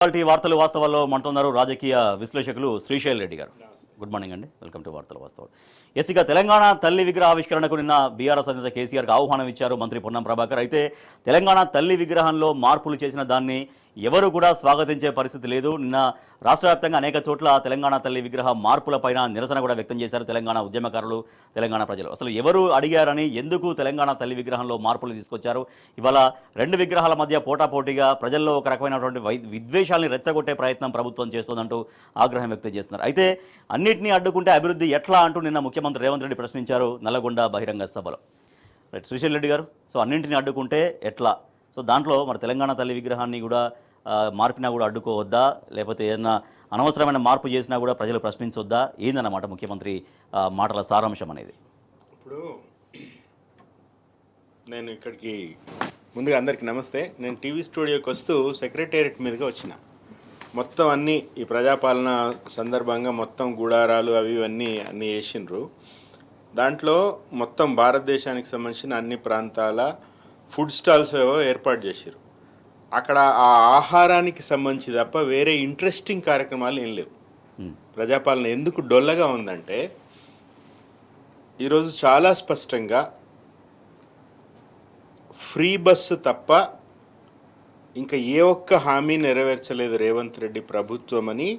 ఇవాల్టి వార్తలు వాస్తవాల్లో మనతోన్నారు రాజకీయ విశ్లేషకులు శ్రీశైల్ రెడ్డి గారు. గుడ్ మార్నింగ్ అండి, వెల్కమ్ టు వార్తలు వాస్తవాలు. ఇక తెలంగాణ తల్లి విగ్రహ ఆవిష్కరణకు నిన్న బీఆర్ఎస్ అధినేత కేసీఆర్కి ఆహ్వానం ఇచ్చారు మంత్రి పొన్నం ప్రభాకర్. అయితే తెలంగాణ తల్లి విగ్రహంలో మార్పులు చేసిన దాన్ని ఎవరు కూడా స్వాగతించే పరిస్థితి లేదు. నిన్న రాష్ట్ర వ్యాప్తంగా అనేక చోట్ల తెలంగాణ తల్లి విగ్రహ మార్పులపైన నిరసన కూడా వ్యక్తం చేశారు తెలంగాణ ఉద్యమకారులు, తెలంగాణ ప్రజలు. అసలు ఎవరు అడిగారని, ఎందుకు తెలంగాణ తల్లి విగ్రహంలో మార్పులు తీసుకొచ్చారు, ఇవాళ రెండు విగ్రహాల మధ్య పోటాపోటీగా ప్రజల్లో ఒక రకమైనటువంటి విద్వేషాలని రెచ్చగొట్టే ప్రయత్నం ప్రభుత్వం చేస్తోందంటూ ఆగ్రహం వ్యక్తం చేస్తున్నారు. అయితే అన్నింటినీ అడ్డుకుంటే అభివృద్ధి ఎట్లా అంటూ నిన్న ముఖ్యమంత్రి రేవంత్ రెడ్డి ప్రశ్నించారు నల్లగొండ బహిరంగ సభలో. రైట్ శ్రీశైల్ రెడ్డి గారు, సో అన్నింటినీ అడ్డుకుంటే ఎట్లా, సో దాంట్లో మరి తెలంగాణ తల్లి విగ్రహాన్ని కూడా మార్పినా కూడా అడ్డుకోవద్దా, లేకపోతే ఏదైనా అనవసరమైన మార్పు చేసినా కూడా ప్రజలు ప్రశ్నించొద్దా, ఏందన్నమాట ముఖ్యమంత్రి మాటల సారాంశం అనేది? ఇప్పుడు నేను ఇక్కడికి ముందుగా అందరికీ నమస్తే. నేను టీవీ స్టూడియోకి వస్తూ సెక్రటేరియట్ మీదుగా వచ్చిన. మొత్తం అన్నీ ఈ ప్రజాపాలన సందర్భంగా మొత్తం గుడారాలు అవి అన్నీ వేసిండ్రు. దాంట్లో మొత్తం భారతదేశానికి సంబంధించిన అన్ని ప్రాంతాల ఫుడ్ స్టాల్స్ ఏవో ఏర్పాటు చేశారు. అక్కడ ఆ ఆహారానికి సంబంధించి తప్ప వేరే ఇంట్రెస్టింగ్ కార్యక్రమాలు ఏం లేవు. ప్రజాపాలన ఎందుకు డొల్లగా ఉందంటే ఈరోజు చాలా స్పష్టంగా ఫ్రీ బస్సు తప్ప ఇంకా ఏ ఒక్క హామీ నెరవేర్చలేదు రేవంత్ రెడ్డి ప్రభుత్వం అని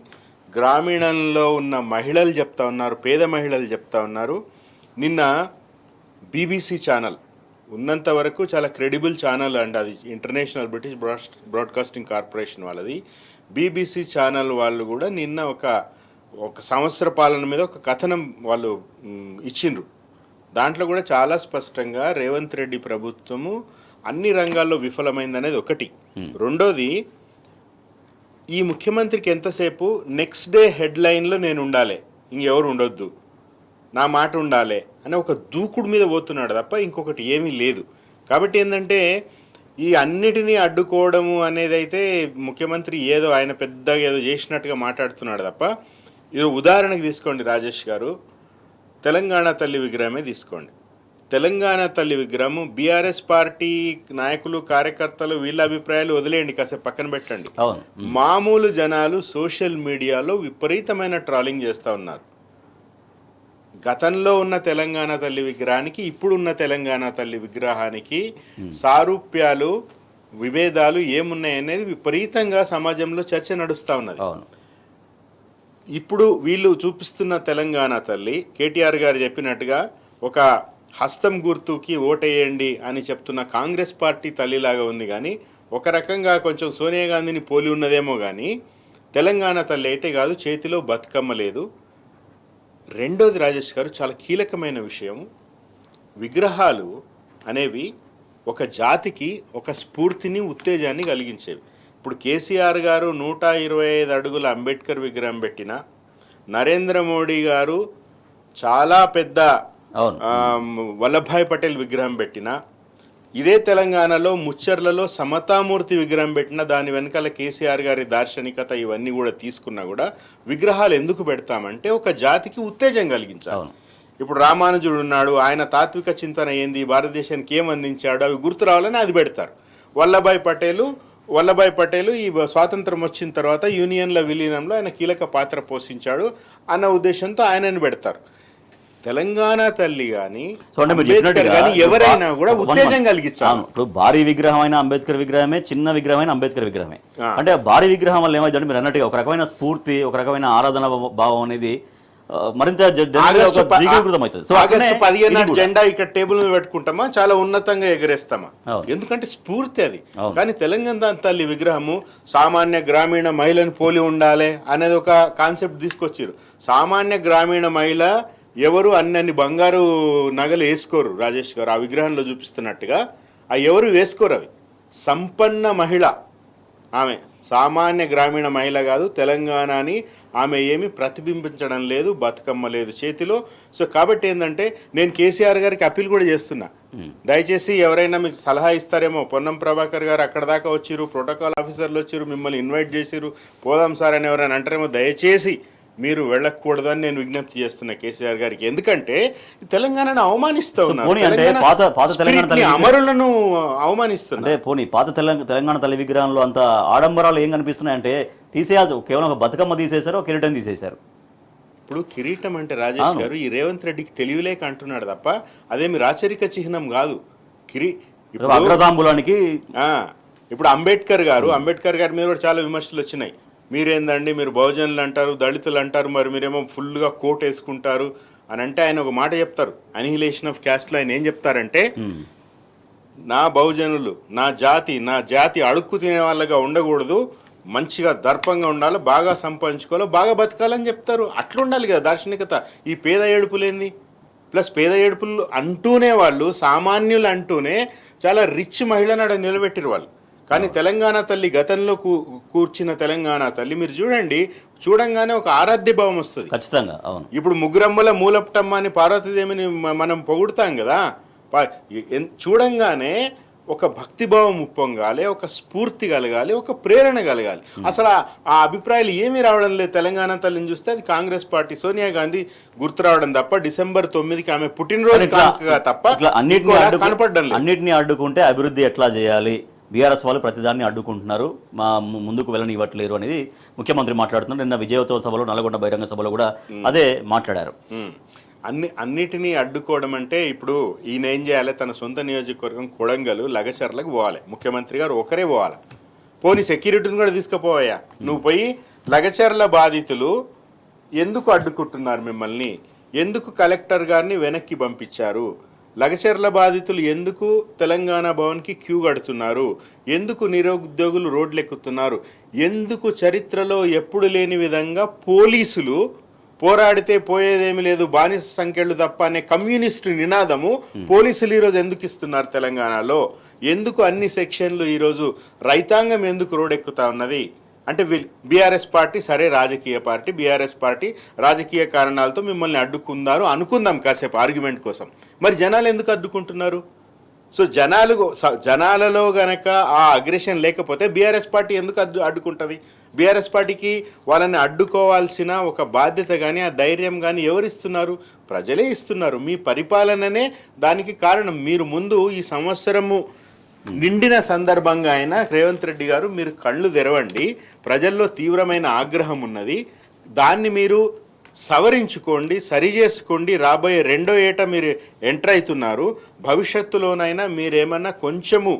గ్రామీణంలో ఉన్న మహిళలు చెప్తా ఉన్నారు, పేద మహిళలు చెప్తా ఉన్నారు. నిన్న బీబీసీ ఛానల్ ఉన్నంత వరకు చాలా క్రెడిబుల్ ఛానల్ అండి, అది ఇంటర్నేషనల్ బ్రిటిష్ బ్రాడ్కాస్టింగ్ కార్పొరేషన్ వాళ్ళది. బీబీసీ ఛానల్ వాళ్ళు కూడా నిన్న ఒక సంవత్సర పాలన మీద ఒక కథనం వాళ్ళు ఇచ్చిండ్రు. దాంట్లో కూడా చాలా స్పష్టంగా రేవంత్ రెడ్డి ప్రభుత్వము అన్ని రంగాల్లో విఫలమైందనేది ఒకటి. రెండోది, ఈ ముఖ్యమంత్రికి ఎంతసేపు నెక్స్ట్ డే హెడ్లైన్లో నేను ఉండాలి, ఇంకెవరు ఉండొద్దు, నా మాట ఉండాలి అనే ఒక దూకుడు మీద పోతున్నాడు తప్ప ఇంకొకటి ఏమీ లేదు. కాబట్టి ఏంటంటే ఈ అన్నిటినీ అడ్డుకోవడము అనేది అయితే ముఖ్యమంత్రి ఏదో ఆయన పెద్దగా ఏదో చేసినట్టుగా మాట్లాడుతున్నాడు తప్ప, ఇది ఉదాహరణకు తీసుకోండి రాజేష్ గారు, తెలంగాణ తల్లి విగ్రహమే తీసుకోండి. తెలంగాణ తల్లి విగ్రహం బీఆర్ఎస్ పార్టీ నాయకులు, కార్యకర్తలు వీళ్ళ అభిప్రాయాలు వదిలేయండి, కాసేపు పక్కన పెట్టండి. మామూలు జనాలు సోషల్ మీడియాలో విపరీతమైన ట్రాలింగ్ చేస్తూ ఉన్నారు. గతంలో ఉన్న తెలంగాణ తల్లి విగ్రహానికి ఇప్పుడున్న తెలంగాణ తల్లి విగ్రహానికి సారూప్యాలు, విభేదాలు ఏమున్నాయనేది విపరీతంగా సమాజంలో చర్చ నడుస్తూ ఉన్నది. ఇప్పుడు వీళ్ళు చూపిస్తున్న తెలంగాణ తల్లి కేటీఆర్ గారు చెప్పినట్టుగా ఒక హస్తం గుర్తుకి ఓటేయండి అని చెప్తున్న కాంగ్రెస్ పార్టీ తల్లిలాగా ఉంది. కానీ ఒక రకంగా కొంచెం సోనియా గాంధీని పోలి ఉన్నదేమో కానీ తెలంగాణ తల్లి అయితే కాదు, చేతిలో బతుకమ్మ లేదు. రెండోది రాజేష్ గారు, చాలా కీలకమైన విషయం, విగ్రహాలు అనేవి ఒక జాతికి ఒక స్ఫూర్తిని, ఉత్తేజాన్ని కలిగించేవి. ఇప్పుడు కేసీఆర్ గారు 125 అడుగుల అంబేద్కర్ విగ్రహం పెట్టిన, నరేంద్ర మోడీ గారు చాలా పెద్ద వల్లభాయ్ పటేల్ విగ్రహం పెట్టిన, ఇదే తెలంగాణలో ముచ్చర్లలో సమతామూర్తి విగ్రహం పెట్టిన, దాని వెనకాల కేసీఆర్ గారి దార్శనికత ఇవన్నీ కూడా తీసుకున్నా కూడా విగ్రహాలు ఎందుకు పెడతామంటే ఒక జాతికి ఉత్తేజం కలిగించాలి. ఇప్పుడు రామానుజుడు ఉన్నాడు, ఆయన తాత్విక చింతన ఏంది, భారతదేశానికి ఏం అందించాడు, అవి గుర్తు రావాలని అది పెడతారు. వల్లభాయ్ పటేలు ఈ స్వాతంత్రం వచ్చిన తర్వాత యూనియన్ల విలీనంలో ఆయన కీలక పాత్ర పోషించాడు అన్న ఉద్దేశంతో ఆయనను పెడతారు. తెలంగాణ తల్లి కానీ ఎవరైనా కూడా ఉత్తేజం కలిగించాలి. ఇప్పుడు భారీ విగ్రహం అయినా అంబేద్కర్ విగ్రహమే, చిన్న విగ్రహం అయినా అంబేద్కర్ విగ్రహమే. అంటే భారీ విగ్రహం వల్ల ఏమైందంటే మీరు అన్నట్టుగా ఒక రకమైన స్ఫూర్తి, ఒక రకమైన ఆరాధన భావం అనేది మరింత ఆగస్టు 15 జెండా ఇక్కడ టేబుల్ మీద పెట్టుకుంటామా, చాలా ఉన్నతంగా ఎగరేస్తామా, ఎందుకంటే స్ఫూర్తి అది. కానీ తెలంగాణ తల్లి విగ్రహము సామాన్య గ్రామీణ మహిళను పోలి ఉండాలి అనేది ఒక కాన్సెప్ట్ తీసుకొచ్చారు. సామాన్య గ్రామీణ మహిళ ఎవరు అన్ని బంగారు నగలు వేసుకోరు రాజేష్ గారు, ఆ విగ్రహంలో చూపిస్తున్నట్టుగా ఎవరు వేసుకోరు. అవి సంపన్న మహిళ, ఆమె సామాన్య గ్రామీణ మహిళ కాదు. తెలంగాణని ఆమె ఏమి ప్రతిబింబించడం లేదు, బతుకమ్మ లేదు చేతిలో. సో కాబట్టి ఏంటంటే నేను కేసీఆర్ గారికి అప్పీల్ కూడా చేస్తున్నా, దయచేసి ఎవరైనా మీకు సలహా ఇస్తారేమో, పొన్నం ప్రభాకర్ గారు అక్కడ దాకా వచ్చిరు, ప్రోటోకాల్ ఆఫీసర్లు వచ్చిరు, మిమ్మల్ని ఇన్వైట్ చేసిరు, పోదాం సార్ అని ఎవరైనా అంటారేమో, దయచేసి మీరు వెళ్ళకూడదని నేను విజ్ఞప్తి చేస్తున్నా కేసీఆర్ గారికి. ఎందుకంటే తెలంగాణను అవమానిస్తూ ఉన్నారు, పోనీ అంటే తెలంగాణ పాత తెలంగాణ spirit ని, అమరులను అవమానిస్తున్నారు. అంటే పోనీ పాత తెలంగాణ తల్లి విగ్రహంలో అంత ఆడంబరాలు ఏం కనిపిస్తున్నాయంటే తీసేయాల్సి, కేవలం ఒక బతుకమ్మ తీసేశారు, ఒక కిరీటం తీసేశారు. ఇప్పుడు కిరీటం అంటే రాజేష్ గారు ఈ రేవంత్ రెడ్డికి తెలివిలేక అంటున్నాడు తప్ప అదేమి రాచరిక చిహ్నం కాదు. ఇప్పుడు అగ్రతాంబులానికి ఇప్పుడు అంబేద్కర్ గారి మీద కూడా చాలా విమర్శలు వచ్చినాయి. మీరేందండి, మీరు బహుజనులు అంటారు, దళితులు అంటారు, మరి మీరేమో ఫుల్గా కోట్ వేసుకుంటారు అని అంటే ఆయన ఒక మాట చెప్తారు, అనిహిలేషన్ ఆఫ్ క్యాస్ట్లో. ఆయన ఏం చెప్తారంటే, నా బహుజనులు, నా జాతి అడుక్కు తినే వాళ్ళగా ఉండకూడదు, మంచిగా దర్పంగా ఉండాలి, బాగా సంపాదించుకోవాలి, బాగా బతకాలని చెప్తారు. అట్లుండాలి కదా దార్శనికత. ఈ పేద ఏడుపులేంది? ప్లస్ పేద ఏడుపులు అంటూనే వాళ్ళు సామాన్యులు అంటూనే చాలా రిచ్ మహిళను అక్కడ నిలబెట్టిరు వాళ్ళు. కానీ తెలంగాణ తల్లి, గతంలో కూర్చిన తెలంగాణ తల్లి మీరు చూడంగానే ఒక ఆరాధ్య భావం వస్తుంది ఖచ్చితంగా. అవును, ఇప్పుడు ముగ్గురమ్మల మూలపుటమ్మ అని పార్వతీదేవిని మనం పొగుడుతాం కదా, చూడంగానే ఒక భక్తిభావం ఉప్పొంగాలి, ఒక స్ఫూర్తి కలగాలి, ఒక ప్రేరణ కలగాలి. అసలు ఆ అభిప్రాయాలు ఏమీ రావడం లేదు. తెలంగాణ తల్లిని చూస్తే అది కాంగ్రెస్ పార్టీ, సోనియా గాంధీ గుర్తు రావడం తప్ప, December 9కి ఆమె పుట్టినరోజు తప్ప కనపడడం లేదు. అన్నిటిని అడ్డుకుంటే అభివృద్ధి ఎట్లా చేయాలి, బీఆర్ఎస్ వాళ్ళు ప్రతిదాన్ని అడ్డుకుంటున్నారు, మా ముందుకు వెళ్ళని ఇవ్వట్లేరు అనేది ముఖ్యమంత్రి మాట్లాడుతున్నారు. నిన్న విజయోత్సవ సభలో, నల్గొండ బహిరంగ సభలో కూడా అదే మాట్లాడారు. అన్నిటినీ అడ్డుకోవడం అంటే ఇప్పుడు ఈయన ఏం చేయాలి, తన సొంత నియోజకవర్గం కొడంగల్, లగచర్లకు పోవాలి. ముఖ్యమంత్రి గారు ఒకరే పోవాలి. పోనీ సెక్యూరిటీని కూడా తీసుకుపోయా, నువ్వు పోయి లగచర్ల బాధితులు ఎందుకు అడ్డుకుంటున్నారు మిమ్మల్ని, ఎందుకు కలెక్టర్ గారిని వెనక్కి పంపించారు, లగచర్ల బాధితులు ఎందుకు తెలంగాణ భవన్కి క్యూ కడుతున్నారు, ఎందుకు నిరుద్యోగులు రోడ్లు ఎక్కుతున్నారు, ఎందుకు చరిత్రలో ఎప్పుడు లేని విధంగా పోలీసులు పోరాడితే పోయేదేమి లేదు, బానిస సంఖ్యలు తప్ప అనే కమ్యూనిస్టు నినాదము పోలీసులు ఈరోజు ఎందుకు ఇస్తున్నారు తెలంగాణలో, ఎందుకు అన్ని సెక్షన్లు ఈరోజు రైతాంగం ఎందుకు రోడ్డెక్కుతా ఉన్నది అంటే, బీఆర్ఎస్ పార్టీ సరే రాజకీయ పార్టీ, బీఆర్ఎస్ పార్టీ రాజకీయ కారణాలతో మిమ్మల్ని అడ్డుకున్నారు అనుకుందాం కాసేపు ఆర్గ్యుమెంట్ కోసం. మరి జనాలు ఎందుకు అడ్డుకుంటున్నారు? సో జనాలలో గనక ఆ అగ్రెషన్ లేకపోతే బీఆర్ఎస్ పార్టీ ఎందుకు అడ్డుకుంటుంది? బీఆర్ఎస్ పార్టీకి వాళ్ళని అడ్డుకోవాల్సిన ఒక బాధ్యత కానీ ఆ ధైర్యం కానీ ఎవరిస్తున్నారు? ప్రజలే ఇస్తున్నారు. మీ పరిపాలననే దానికి కారణం. మీరు ముందు ఈ సంవత్సరము నిండిన సందర్భంగా అయినా రేవంత్ రెడ్డి గారు మీరు కళ్ళు తెరవండి. ప్రజల్లో తీవ్రమైన ఆగ్రహం ఉన్నది, దాన్ని మీరు సవరించుకోండి, సరి చేసుకోండి. రాబోయే 2వ ఏట మీరు ఎంటర్ అవుతున్నారు. భవిష్యత్తులోనైనా మీరేమన్నా కొంచెము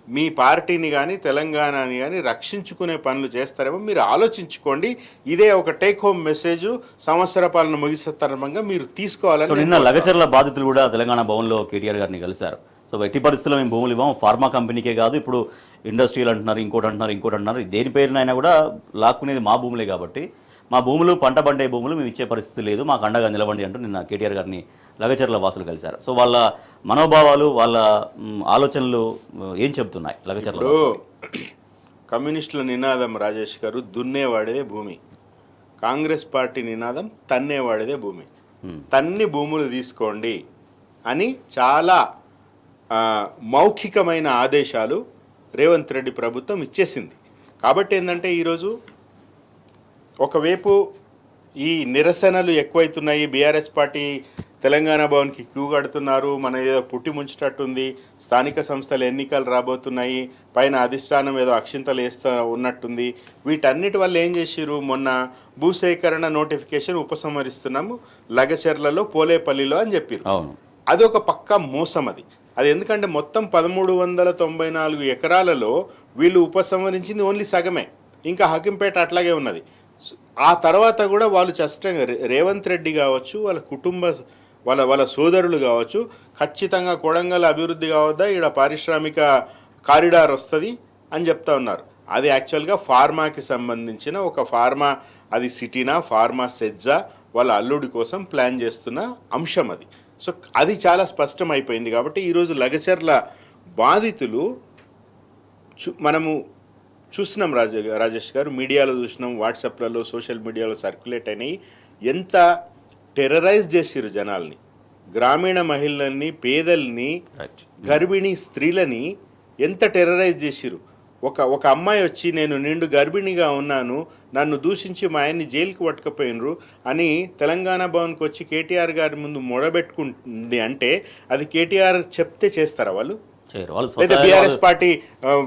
మీ పార్టీని కానీ తెలంగాణని కానీ రక్షించుకునే పనులు చేస్తారేమో మీరు ఆలోచించుకోండి. ఇదే ఒక టేక్ హోమ్ మెసేజ్ సంవత్సర పాలన ముగిసే తరంగా మీరు తీసుకోవాలని. నిన్న లగచర్ల బాధితులు కూడా తెలంగాణ భవన్లో కేటీఆర్ గారిని కలిశారు. సో ఎట్టి పరిస్థితుల్లో మేము భూములు ఇవ్వం, ఫార్మా కంపెనీకే కాదు, ఇప్పుడు ఇండస్ట్రీలు అంటున్నారు, ఇంకోటి అంటున్నారు, దేని పేరునైనా కూడా లాక్కునేది మా భూములే కాబట్టి మా భూములు పంట పండే భూములు మేము ఇచ్చే పరిస్థితి లేదు, మాకు అండగా నిలవండి అంటూ నిన్న కేటీఆర్ గారిని లగచర్ల వాసులు కలిశారు. సో వాళ్ళ మనోభావాలు, వాళ్ళ ఆలోచనలు ఏం చెప్తున్నాయి లగచర్ల? కమ్యూనిస్టుల నినాదం రాజేష్ గారు, దున్నేవాడిదే భూమి. కాంగ్రెస్ పార్టీ నినాదం తన్నేవాడిదే భూమి. తన్ని భూములు తీసుకోండి అని చాలా మౌఖికమైన ఆదేశాలు రేవంత్ రెడ్డి ప్రభుత్వం ఇచ్చేసింది. కాబట్టి ఏంటంటే ఈరోజు ఒకవైపు ఈ నిరసనలు ఎక్కువైతున్నాయి, బీఆర్ఎస్ పార్టీ తెలంగాణ భవన్కి క్యూ కడుతున్నారు, మన ఏదో పుట్టి ముంచేటట్టుంది, స్థానిక సంస్థల ఎన్నికలు రాబోతున్నాయి, పైన అధిష్టానం ఏదో అక్షింతలు వేస్తూ ఉన్నట్టుంది. వీటన్నిటి వల్ల ఏం చేసిరు, మొన్న భూసేకరణ నోటిఫికేషన్ ఉపసంహరిస్తున్నాము లగచర్లలో, పోలేపల్లిలో అని చెప్పారు. అది ఒక పక్కా మోసం. అది ఎందుకంటే మొత్తం 1394 ఎకరాలలో వీళ్ళు ఉపసంహరించింది ఓన్లీ సగమే, ఇంకా హకింపేట అట్లాగే ఉన్నది. ఆ తర్వాత కూడా వాళ్ళు స్పష్టంగా రేవంత్ రెడ్డి కావచ్చు, వాళ్ళ కుటుంబ వాళ్ళ సోదరులు కావచ్చు, ఖచ్చితంగా కొడంగల్ అభివృద్ధి కావద్దా, ఇక్కడ పారిశ్రామిక కారిడార్ వస్తుంది అని చెప్తా ఉన్నారు. అది యాక్చువల్గా ఫార్మాకి సంబంధించిన ఒక ఫార్మా, అది సిటీనా ఫార్మా సెజ్జా వాళ్ళ అల్లుడి కోసం ప్లాన్ చేస్తున్న అంశం అది. సో అది చాలా స్పష్టం అయిపోయింది. కాబట్టి ఈరోజు లగచర్ల బాధితులు మనము చూసినాం రాజేష్ గారు, మీడియాలో చూసినాం, వాట్సాప్లలో సోషల్ మీడియాలో సర్క్యులేట్ అయినాయి. ఎంత టెర్రరైజ్ చేసిరు జనాల్ని, గ్రామీణ మహిళల్ని, పేదల్ని, గర్భిణీ స్త్రీలని ఎంత టెర్రరైజ్ చేసిరు. ఒక అమ్మాయి వచ్చి నేను నిండు గర్భిణిగా ఉన్నాను, నన్ను దూషించి మా ఆయన్ని జైలుకి పట్టుకుపోయినరు అని తెలంగాణ భవన్కి వచ్చి కేటీఆర్ గారి ముందు మొడబెట్టుకుంటుంది అంటే అది కేటీఆర్ చెప్తే చేస్తారా వాళ్ళు? చేయరు. వాళ్ళు లేదా స్వతహాగా బీఆర్ఎస్ పార్టీ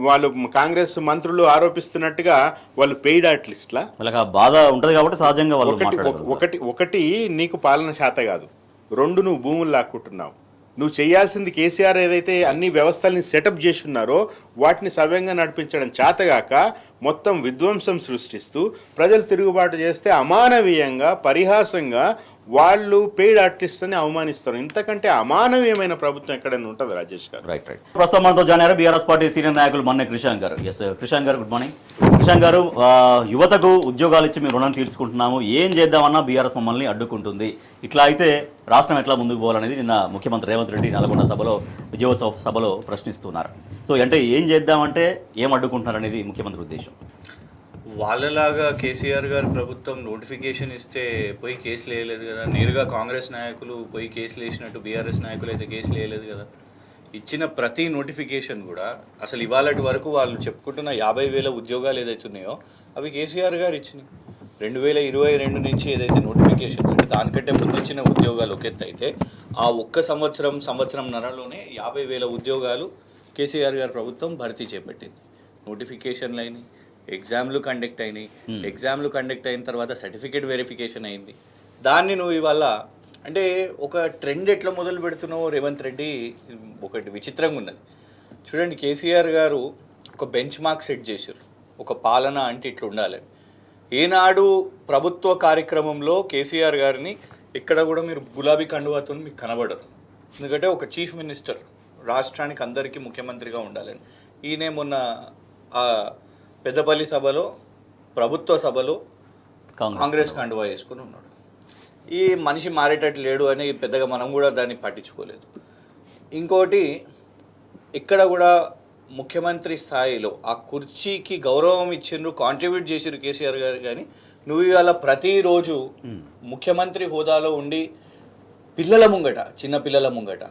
వాళ్ళు కాంగ్రెస్ మంత్రులు ఆరోపిస్తున్నట్టుగా వాళ్ళు పెయిడ్ ఆర్టిస్ట్లా? వాళ్ళకి ఆ బాధ ఉంటుంది కాబట్టి సహజంగా వాళ్ళు ఒకటి మాట్లాడగలుగుతారు. ఒకటి నీకు పాలన శాత కాదు, రెండు నువ్వు భూములు లాక్కుంటున్నావు. నువ్వు చేయాల్సింది కేసీఆర్ ఏదైతే అన్ని వ్యవస్థల్ని సెటప్ చేసి ఉన్నారో వాటిని సవ్యంగా నడిపించడం చేతగాక మొత్తం విధ్వంసం సృష్టిస్తూ ప్రజలు తిరుగుబాటు చేస్తే అమానవీయంగా పరిహాసంగా వాళ్ళు పెయిడ్ ఆర్టిస్ట్ని అవమానిస్తారు. ఇంతకంటే అమానవీయమైన ప్రభుత్వం ఎక్కడైనా ఉంటుంది రాజేష్ గారు? రైట్. ప్రస్తుతం మనతో జాయిన్ అయ్యారు బీఆర్ఎస్ పార్టీ సీనియర్ నాయకులు మన్నె క్రిషాంక్ గారు. ఎస్ క్రిషాంక్ గారు, గుడ్ మార్నింగ్. క్రిషాంక్ గారు, యువతకు ఉద్యోగాలు ఇచ్చి మేము రుణం తీర్చుకుంటున్నాము, ఏం చేద్దామన్నా బీఆర్ఎస్ మమ్మల్ని అడ్డుకుంటుంది, ఇట్లా అయితే రాష్ట్రం ఎట్లా ముందుకు పోవాలనేది నిన్న ముఖ్యమంత్రి రేవంత్ రెడ్డి నల్గొండ సభలో విజయోత్సవ సభలో ప్రశ్నిస్తున్నారు. సో అంటే ఏం చేద్దామంటే ఏం అడ్డుకుంటున్నారు అనేది ముఖ్యమంత్రి ఉద్దేశం. వాళ్ళలాగా కేసీఆర్ గారు ప్రభుత్వం నోటిఫికేషన్ ఇస్తే పోయి కేసులు వేయలేదు కదా, నేరుగా కాంగ్రెస్ నాయకులు పోయి కేసులు వేసినట్టు బీఆర్ఎస్ నాయకులు అయితే కేసులు వేయలేదు కదా. ఇచ్చిన ప్రతి నోటిఫికేషన్ కూడా అసలు ఇవాళటి వరకు వాళ్ళు చెప్పుకుంటున్న 50,000 ఉద్యోగాలు ఏదైతే ఉన్నాయో అవి కేసీఆర్ గారు ఇచ్చినాయి. 2022 నుంచి ఏదైతే నోటిఫికేషన్స్ అంటే దానికంటే ముందు ఇచ్చిన ఉద్యోగాలు ఒక ఎత్తు అయితే ఆ ఒక్క సంవత్సరంన్నరలోనే 50,000 ఉద్యోగాలు కేసీఆర్ గారి ప్రభుత్వం భర్తీ చేపట్టింది. నోటిఫికేషన్లు అయినాయి, ఎగ్జామ్లు కండక్ట్ అయినాయి, ఎగ్జామ్లు కండక్ట్ అయిన తర్వాత సర్టిఫికేట్ వెరిఫికేషన్ అయింది. దాన్ని నువ్వు ఇవాళ అంటే ఒక ట్రెండ్ ఎట్లా మొదలు పెడుతున్నావు రేవంత్ రెడ్డి, ఒకటి విచిత్రంగా ఉన్నది. చూడండి, కేసీఆర్ గారు ఒక బెంచ్ మార్క్ సెట్ చేశారు, ఒక పాలన అంటే ఇట్లా ఉండాలని. ఏనాడు ప్రభుత్వ కార్యక్రమంలో కేసీఆర్ గారిని ఇక్కడ కూడా మీరు గులాబీ కండువాతో మీకు కనబడరు. ఎందుకంటే ఒక చీఫ్ మినిస్టర్ రాష్ట్రానికి అందరికీ ముఖ్యమంత్రిగా ఉండాలని. ఈయనే మొన్న పెద్దపల్లి సభలో ప్రభుత్వ సభలో కాంగ్రెస్ కండువా వేసుకుని ఉన్నాడు. ఈ మనిషి మారేటట్టు లేడు అని పెద్దగా మనం కూడా దాన్ని పట్టించుకోలేదు. ఇంకోటి, ఇక్కడ కూడా ముఖ్యమంత్రి స్థాయిలో ఆ కుర్చీకి గౌరవం ఇచ్చిండ్రు, కాంట్రిబ్యూట్ చేసిరు కేసీఆర్ గారు. కానీ నువ్వు ఇవాళ ప్రతిరోజు ముఖ్యమంత్రి హోదాలో ఉండి పిల్లల ముంగట, చిన్న పిల్లల ముంగట,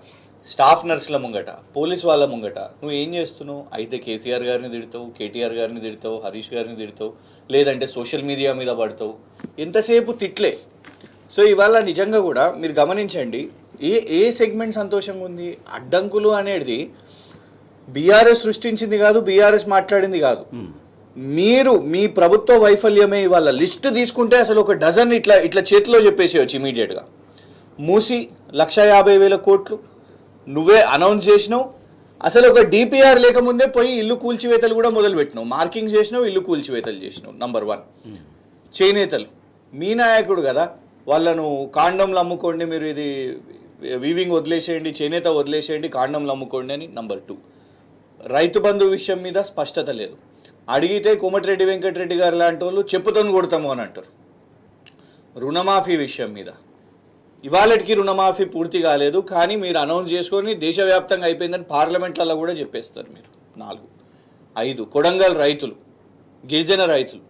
స్టాఫ్ నర్సుల ముంగట, పోలీస్ వాళ్ళ ముంగట నువ్వు ఏం చేస్తున్నావు? అయితే కేసీఆర్ గారిని తిడతావు, కేటీఆర్ గారిని తిడతావు, హరీష్ గారిని తిడతావు, లేదంటే సోషల్ మీడియా మీద పడతావు, ఎంతసేపు తిట్లే. సో ఇవాళ నిజంగా కూడా మీరు గమనించండి, ఏ సెగ్మెంట్ సంతోషంగా ఉంది? అడ్డంకులు అనేది బీఆర్ఎస్ సృష్టించింది కాదు, బీఆర్ఎస్ మాట్లాడింది కాదు. మీరు మీ ప్రభుత్వ వైఫల్యమే. ఇవాళ లిస్ట్ తీసుకుంటే అసలు ఒక డజన్ ఇట్లా చేతిలో చెప్పేసేయచ్చు ఇమీడియట్గా. మూసి 150,000 కోట్లు నువ్వే అనౌన్స్ చేసినావు. అసలు ఒక డిపిఆర్ లేకముందే పోయి ఇల్లు కూల్చివేతలు కూడా మొదలుపెట్టినావు, మార్కింగ్ చేసినావు, ఇల్లు కూల్చివేతలు చేసినావు. నంబర్ 1. చేనేతలు మీ నాయకుడు కదా, వాళ్ళను కాండంలు అమ్ముకోండి, మీరు ఇది వీవింగ్ వదిలేసేయండి, చేనేత వదిలేసేయండి, కాండంలు అమ్ముకోండి అని. నంబర్ 2, రైతు బంధు విషయం మీద స్పష్టత లేదు. అడిగితే కోమటిరెడ్డి వెంకటరెడ్డి గారు లాంటి వాళ్ళు చెప్పుతోని కొడతాము అని అంటారు. రుణమాఫీ విషయం మీద ఇవాళకి రుణమాఫీ పూర్తి కాలేదు, కానీ మీరు అనౌన్స్ చేసుకొని దేశవ్యాప్తంగా అయిపోయిందని పార్లమెంట్లలో కూడా చెప్పేస్తారు మీరు. 4, 5 కొడంగల్ రైతులు, గిరిజన రైతులు,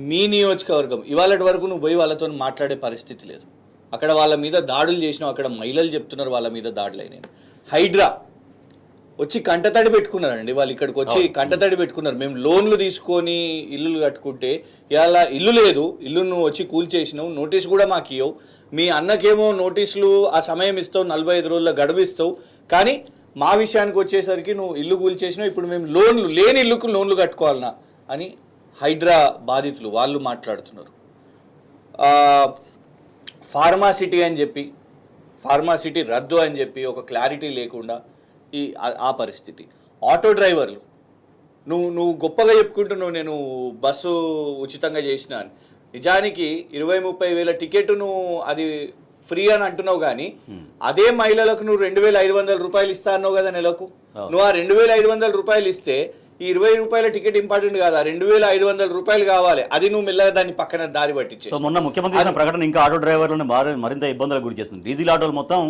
మీ నియోజకవర్గం ఇవాళటి వరకు నువ్వు పోయి వాళ్ళతో మాట్లాడే పరిస్థితి లేదు. అక్కడ వాళ్ళ మీద దాడులు చేసినావు, అక్కడ మహిళలు చెప్తున్నారు వాళ్ళ మీద దాడులు అయినాయి. హైడ్రా వచ్చి కంటతడి పెట్టుకున్నారండి, వాళ్ళు ఇక్కడికి వచ్చి కంటతడి పెట్టుకున్నారు. మేము లోన్లు తీసుకొని ఇల్లులు కట్టుకుంటే ఇలా ఇల్లు లేదు, ఇల్లు నువ్వు వచ్చి కూల్చేసినావు, నోటీస్ కూడా మాకు ఇవ్వవు. మీ అన్నకేమో నోటీసులు ఆ సమయం ఇస్తావు, 45 రోజుల గడువు ఇస్తావు, కానీ మా విషయానికి వచ్చేసరికి నువ్వు ఇల్లు కూల్చేసినావు, ఇప్పుడు మేము లోన్లు లేని ఇల్లుకు లోన్లు కట్టుకోవాలన్నా అని హైడ్రా బాధితులు వాళ్ళు మాట్లాడుతున్నారు. ఫార్మాసిటీ అని చెప్పి, ఫార్మాసిటీ రద్దు అని చెప్పి ఒక క్లారిటీ లేకుండా ఆ పరిస్థితి. ఆటో డ్రైవర్లు నువ్వు గొప్పగా చెప్పుకుంటున్నావు, నేను బస్సు ఉచితంగా చేసిన అని. నిజానికి 20-30 వేల టికెట్ నువ్వు అది ఫ్రీ అని అంటున్నావు, కానీ అదే మహిళలకు నువ్వు 2,500 రూపాయలు ఇస్తా అన్నావు కదా నెలకు. నువ్వు ఆ 2,500 రూపాయలు ఇస్తే ఈ 20 రూపాయల టికెట్ ఇంపార్టెంట్ కాదు, 2,500 రూపాయలు కావాలి. అది నువ్వు మెల్లగా దాన్ని పక్కన దారి పట్టించే. సో మొన్న ముఖ్యమంత్రి చేసిన ప్రకటన ఇంకా ఆటో డ్రైవర్లను మరింత ఇబ్బందులకు గురి చేస్తుంది. డీజిల్ ఆటోలు మొత్తం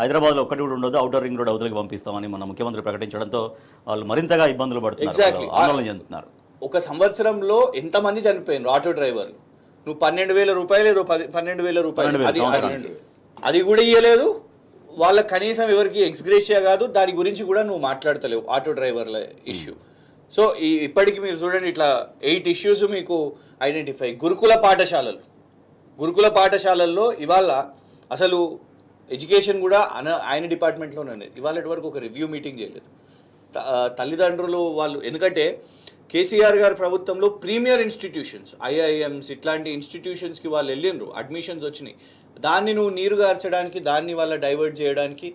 హైదరాబాద్లో ఒక్కటి కూడా ఉండదు, అవుటర్ రింగ్ రోడ్ అవతలకి పంపిస్తామని మన ముఖ్యమంత్రి ప్రకటించడంతో వాళ్ళు మరింతగా ఇబ్బందులు పడుతున్నారు, ఆందోళన చెందుతున్నారు. ఒక సంవత్సరంలో ఎంతమంది చనిపోయినారు ఆటో డ్రైవర్లు? నువ్వు 12,000 రూపాయలు ఏదో 12,000 రూపాయలు అది కూడా ఇవ్వలేదు వాళ్ళ. కనీసం ఎవరికి ఎక్స్గ్రేషియా కాదు, దాని గురించి కూడా నువ్వు మాట్లాడతలేవు. ఆటో డ్రైవర్ల ఇష్యూ సో ఇప్పటికి మీరు చూడండి ఇట్లా 8 ఇష్యూస్ మీకు ఐడెంటిఫై. గురుకుల పాఠశాలల్లో ఇవాళ అసలు ఎడ్యుకేషన్ కూడా ఆయన డిపార్ట్మెంట్లోనే ఉంది. ఇవాళ వరకు ఒక రివ్యూ మీటింగ్ చేయలేదు. తల్లిదండ్రులు వాళ్ళు, ఎందుకంటే కేసీఆర్ గారి ప్రభుత్వంలో ప్రీమియర్ ఇన్స్టిట్యూషన్స్, ఐఐఎంస్ ఇట్లాంటి ఇన్స్టిట్యూషన్స్కి వాళ్ళు వెళ్ళిండ్రు, అడ్మిషన్స్ వచ్చినాయి. దాన్ని నువ్వు నీరు గార్చడానికి, దాన్ని వాళ్ళ డైవర్ట్ చేయడానికి,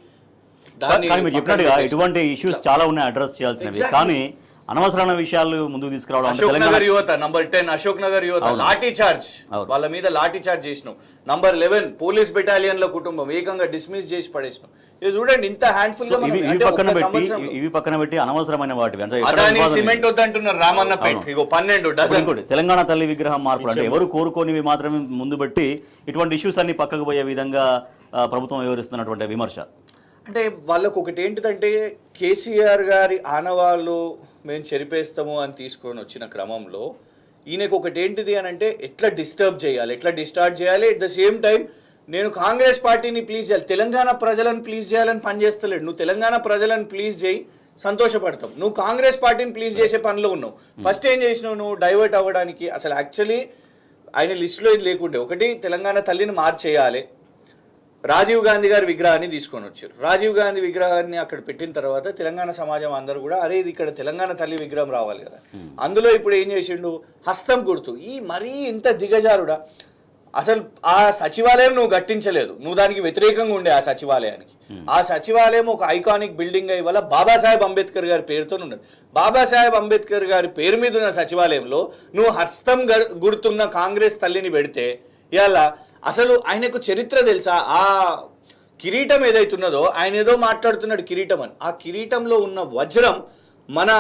కానీ మీరు చెప్పినట్టుగా ఇటువంటి ఇష్యూస్ చాలా ఉన్నాయి అడ్రస్ చేయాల్సినవి, కానీ అనవసరమైన విషయాలు ముందుకు తీసుకురావడం. అశోక్ నగర్ యువత నంబర్ 10 అశోక్ నగర్ యువత లాఠీ చార్జ్, వాళ్ళ మీద లాఠీ చార్జ్ చేసినాం. నంబర్ 11 పోలీస్ బెటాలియన్ల కుటుంబం ఏకంగా డిస్మిస్ చేసి పడేసినాం. ఇది చూడండి ఇంత హ్యాండ్ఫుల్ గా ఇవి పక్కన పెట్టి అనవసరమైన వాటివి అంటే అదాని సిమెంట్ వద్దంటున్నారు రామన్నపేట్, ఇగో 12 డజన్. తెలంగాణ తల్లి విగ్రహం మార్పులు అంటే ఎవరు కోరుకోనివి మాత్రమే ముందు పెట్టి ఇటువంటి ఇష్యూస్ అన్ని పక్కకు పోయే విధంగా ప్రభుత్వం వివరిస్తున్నటువంటి విమర్శ. అంటే వాళ్ళకు ఒకటి ఏంటిదంటే కేసీఆర్ గారి ఆనవాళ్ళు మేము చెరిపేస్తాము అని తీసుకొని వచ్చిన క్రమంలో ఈయనకు ఒకటి ఏంటిది అని అంటే ఎట్లా డిస్టర్బ్ చేయాలి, ఎట్ ద సేమ్ టైం నేను కాంగ్రెస్ పార్టీని ప్లీజ్ చేయాలి, తెలంగాణ ప్రజలను ప్లీజ్ చేయాలని పనిచేస్తలేడు. నువ్వు తెలంగాణ ప్రజలను ప్లీజ్ చేయి, సంతోషపడతాం. నువ్వు కాంగ్రెస్ పార్టీని ప్లీజ్ చేసే పనిలో ఉన్నావు. ఫస్ట్ ఏం చేసినావు నువ్వు డైవర్ట్ అవ్వడానికి? అసలు యాక్చువల్లీ ఆయన లిస్టులో ఇది లేకుండే, ఒకటి తెలంగాణ తల్లిని మార్చేయాలి, రాజీవ్ గాంధీ గారి విగ్రహాన్ని తీసుకొని వచ్చారు. రాజీవ్ గాంధీ విగ్రహాన్ని అక్కడ పెట్టిన తర్వాత తెలంగాణ సమాజం అందరూ కూడా అరే ఇది ఇక్కడ తెలంగాణ తల్లి విగ్రహం రావాలి కదా. అందులో ఇప్పుడు ఏం చేసిండు, హస్తం గుర్తు. ఈ మరీ ఇంత దిగజారుడా, అసలు ఆ సచివాలయం నువ్వు కట్టించలేదు, నువ్వు దానికి వ్యతిరేకంగా ఉండే ఆ సచివాలయానికి. ఆ సచివాలయం ఒక ఐకానిక్ బిల్డింగ్ అయ్యి వల్ల బాబాసాహెబ్ అంబేద్కర్ గారి పేరుతో ఉన్నది. బాబాసాహెబ్ అంబేద్కర్ గారి పేరు మీద ఉన్న సచివాలయంలో నువ్వు హస్తం గుర్తున్న కాంగ్రెస్ తల్లిని పెడితే ఇవాళ అసలు ఆయనకు చరిత్ర తెలుసా? ఆ కిరీటం ఏదైతున్నదో ఆయన ఏదో మాట్లాడుతున్నాడు కిరీటం అని, ఆ కిరీటంలో ఉన్న వజ్రం మన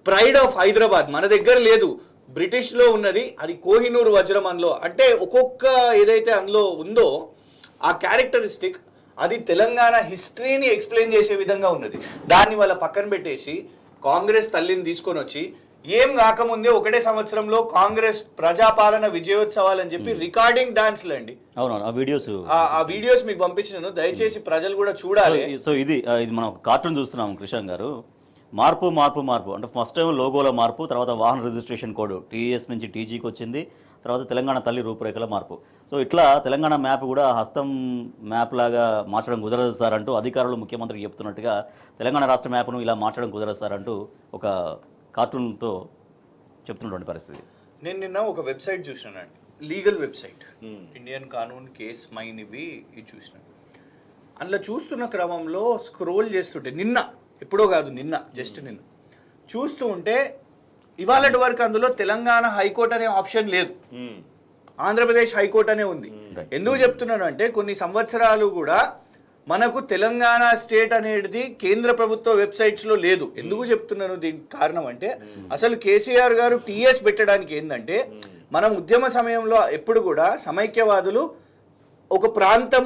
ప్రైడ్ ఆఫ్ హైదరాబాద్, మన దగ్గర లేదు, బ్రిటిష్లో ఉన్నది, అది కోహినూర్ వజ్రం. అందులో అంటే ఒక్కొక్క ఏదైతే అందులో ఉందో ఆ క్యారెక్టరిస్టిక్ అది తెలంగాణ హిస్టరీని ఎక్స్ప్లెయిన్ చేసే విధంగా ఉన్నది. దాన్ని వాళ్ళ పక్కన పెట్టేసి కాంగ్రెస్ తల్లిని తీసుకొని వచ్చి ఏం కాకముందే ఒకటే సంవత్సరంలో కాంగ్రెస్ ప్రజాపాలన విజయోత్సవాలు అని చెప్పి రికార్డింగ్ డాన్స్లు అండి. అవును, ఆ వీడియోస్ మీకు పంపించినాను, దయచేసి ప్రజలు కూడా చూడాలి. సో ఇది మనం కార్టూన్ చూస్తున్నాం కృష్ణ గారు. మార్పు అంటే ఫస్ట్ టైం లోగోలో మార్పు, తర్వాత వాహన రిజిస్ట్రేషన్ కోడ్ టీఎస్ నుంచి టీజీకి వచ్చింది, తర్వాత తెలంగాణ తల్లి రూపురేఖల మార్పు. సో ఇట్లా తెలంగాణ మ్యాప్ కూడా హస్తం మ్యాప్ లాగా మార్చడం కుదరదు సార్ అంటూ అధికారులు ముఖ్యమంత్రికి చెప్తున్నట్టుగా తెలంగాణ రాష్ట్ర మ్యాప్ను ఇలా మార్చడం కుదరదు సార్ అంటూ ఒక కార్టూన్తో చెప్తున్నటువంటి పరిస్థితి. నేను నిన్న ఒక వెబ్సైట్ చూసినానండి, legal website, Indian Kanoon case మైన్ ఇవి చూసినాను. అందులో చూస్తున్న క్రమంలో స్క్రోల్ చేస్తుంటే ఎప్పుడో కాదు నిన్న చూస్తూ ఉంటే ఇవాళటి వరకు అందులో తెలంగాణ హైకోర్టు అనే ఆప్షన్ లేదు, ఆంధ్రప్రదేశ్ హైకోర్టు అనే ఉంది. ఎందుకు చెప్తున్నాను అంటే కొన్ని సంవత్సరాలు కూడా మనకు తెలంగాణ స్టేట్ అనేది కేంద్ర ప్రభుత్వ వెబ్సైట్స్లో లేదు. ఎందుకు చెప్తున్నాను దీనికి కారణం అంటే అసలు కేసీఆర్ గారు టీఎస్ పెట్టడానికి ఏంటంటే మనం ఉద్యమ సమయంలో ఎప్పుడు కూడా సమైక్యవాదులు ఒక ప్రాంతం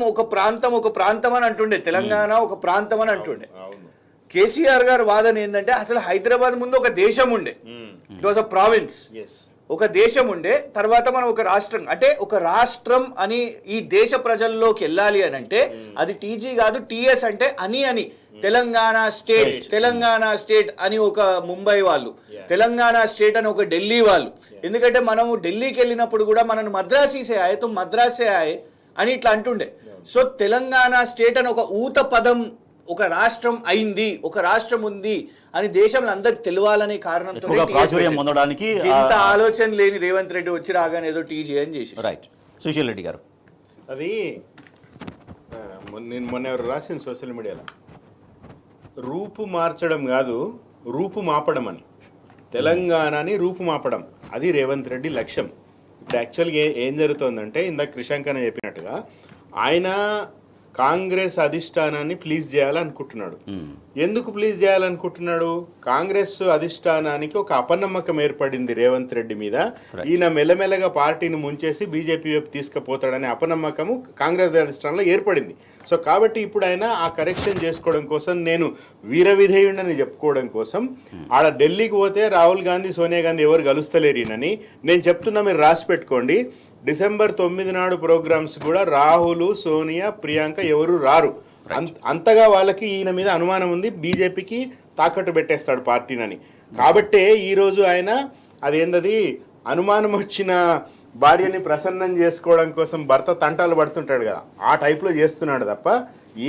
అని అంటుండే, తెలంగాణ ఒక ప్రాంతం అని అంటుండే. కేసీఆర్ గారు వాదన ఏంటంటే అసలు హైదరాబాద్ ముందు ఒక దేశం ఉండే, ఇట్ వాజ్ అ ప్రావిన్స్, ఒక దేశం ఉండే, తర్వాత మనం ఒక రాష్ట్రం, అంటే ఒక రాష్ట్రం అని ఈ దేశ ప్రజల్లోకి వెళ్ళాలి అని అంటే అది టీజీ కాదు, టీఎస్ అంటే అని తెలంగాణ స్టేట్ అని ఒక ముంబై వాళ్ళు, తెలంగాణ స్టేట్ అని ఒక ఢిల్లీ వాళ్ళు. ఎందుకంటే మనము ఢిల్లీకి వెళ్ళినప్పుడు కూడా మనను మద్రాసీసే ఆయే తో మద్రాసే ఆయే అని ఇట్లా అంటుండే. సో తెలంగాణ స్టేట్ అని ఒక ఊత పదం, ఒక రాష్ట్రం అయింది, ఒక రాష్ట్రం ఉంది అని దేశంలో అందరికి తెలియాలనే కారణంతో ఇంత ఆలోచన లేని రేవంత్ రెడ్డి వచ్చి రాగానే ఏదో టీజీ అని చేసి. రైట్, సుశీల్ రెడ్డి గారు అది నేను మొన్న ఎవరు రాసింది సోషల్ మీడియాలో, రూపు మార్చడం కాదు రూపు మాపడం అని, తెలంగాణని రూపు మాపడం, అది రేవంత్ రెడ్డి లక్ష్యం. ఇప్పుడు యాక్చువల్గా ఏం జరుగుతుందంటే ఇందాక క్రిషాంక్ అని చెప్పినట్టుగా ఆయన కాంగ్రెస్ అధిష్టానాన్ని ప్లీజ్ చేయాలనుకుంటున్నాడు. ఎందుకు ప్లీజ్ చేయాలనుకుంటున్నాడు? కాంగ్రెస్ అధిష్టానానికి ఒక అపనమ్మకం ఏర్పడింది రేవంత్ రెడ్డి మీద, ఈయన మెల్లమెల్లగా పార్టీని ముంచేసి బీజేపీ వైపు తీసుకుపోతాడనే అపనమ్మకము కాంగ్రెస్ అధిష్టానంలో ఏర్పడింది. సో కాబట్టి ఇప్పుడు ఆయన ఆ కరెక్షన్ చేసుకోవడం కోసం, నేను వీర విధేయుడని చెప్పుకోవడం కోసం ఆడ ఢిల్లీకి పోతే రాహుల్ గాంధీ సోనియా గాంధీ ఎవరు కలుస్తలేరినని నేను చెప్తున్నా, మీరు రాసి పెట్టుకోండి. డిసెంబర్ 9 నాడు ప్రోగ్రామ్స్ కూడా రాహుల్, సోనియా, ప్రియాంక ఎవరు రారు. అంతగా వాళ్ళకి ఈయన మీద అనుమానం ఉంది, బీజేపీకి తాకట్టు పెట్టేస్తాడు పార్టీనని. కాబట్టే ఈరోజు ఆయన అదేంటది అనుమానం వచ్చిన భార్యని ప్రసన్నం చేసుకోవడం కోసం భర్త తంటాలు పడుతుంటాడు కదా, ఆ టైప్లో చేస్తున్నాడు తప్ప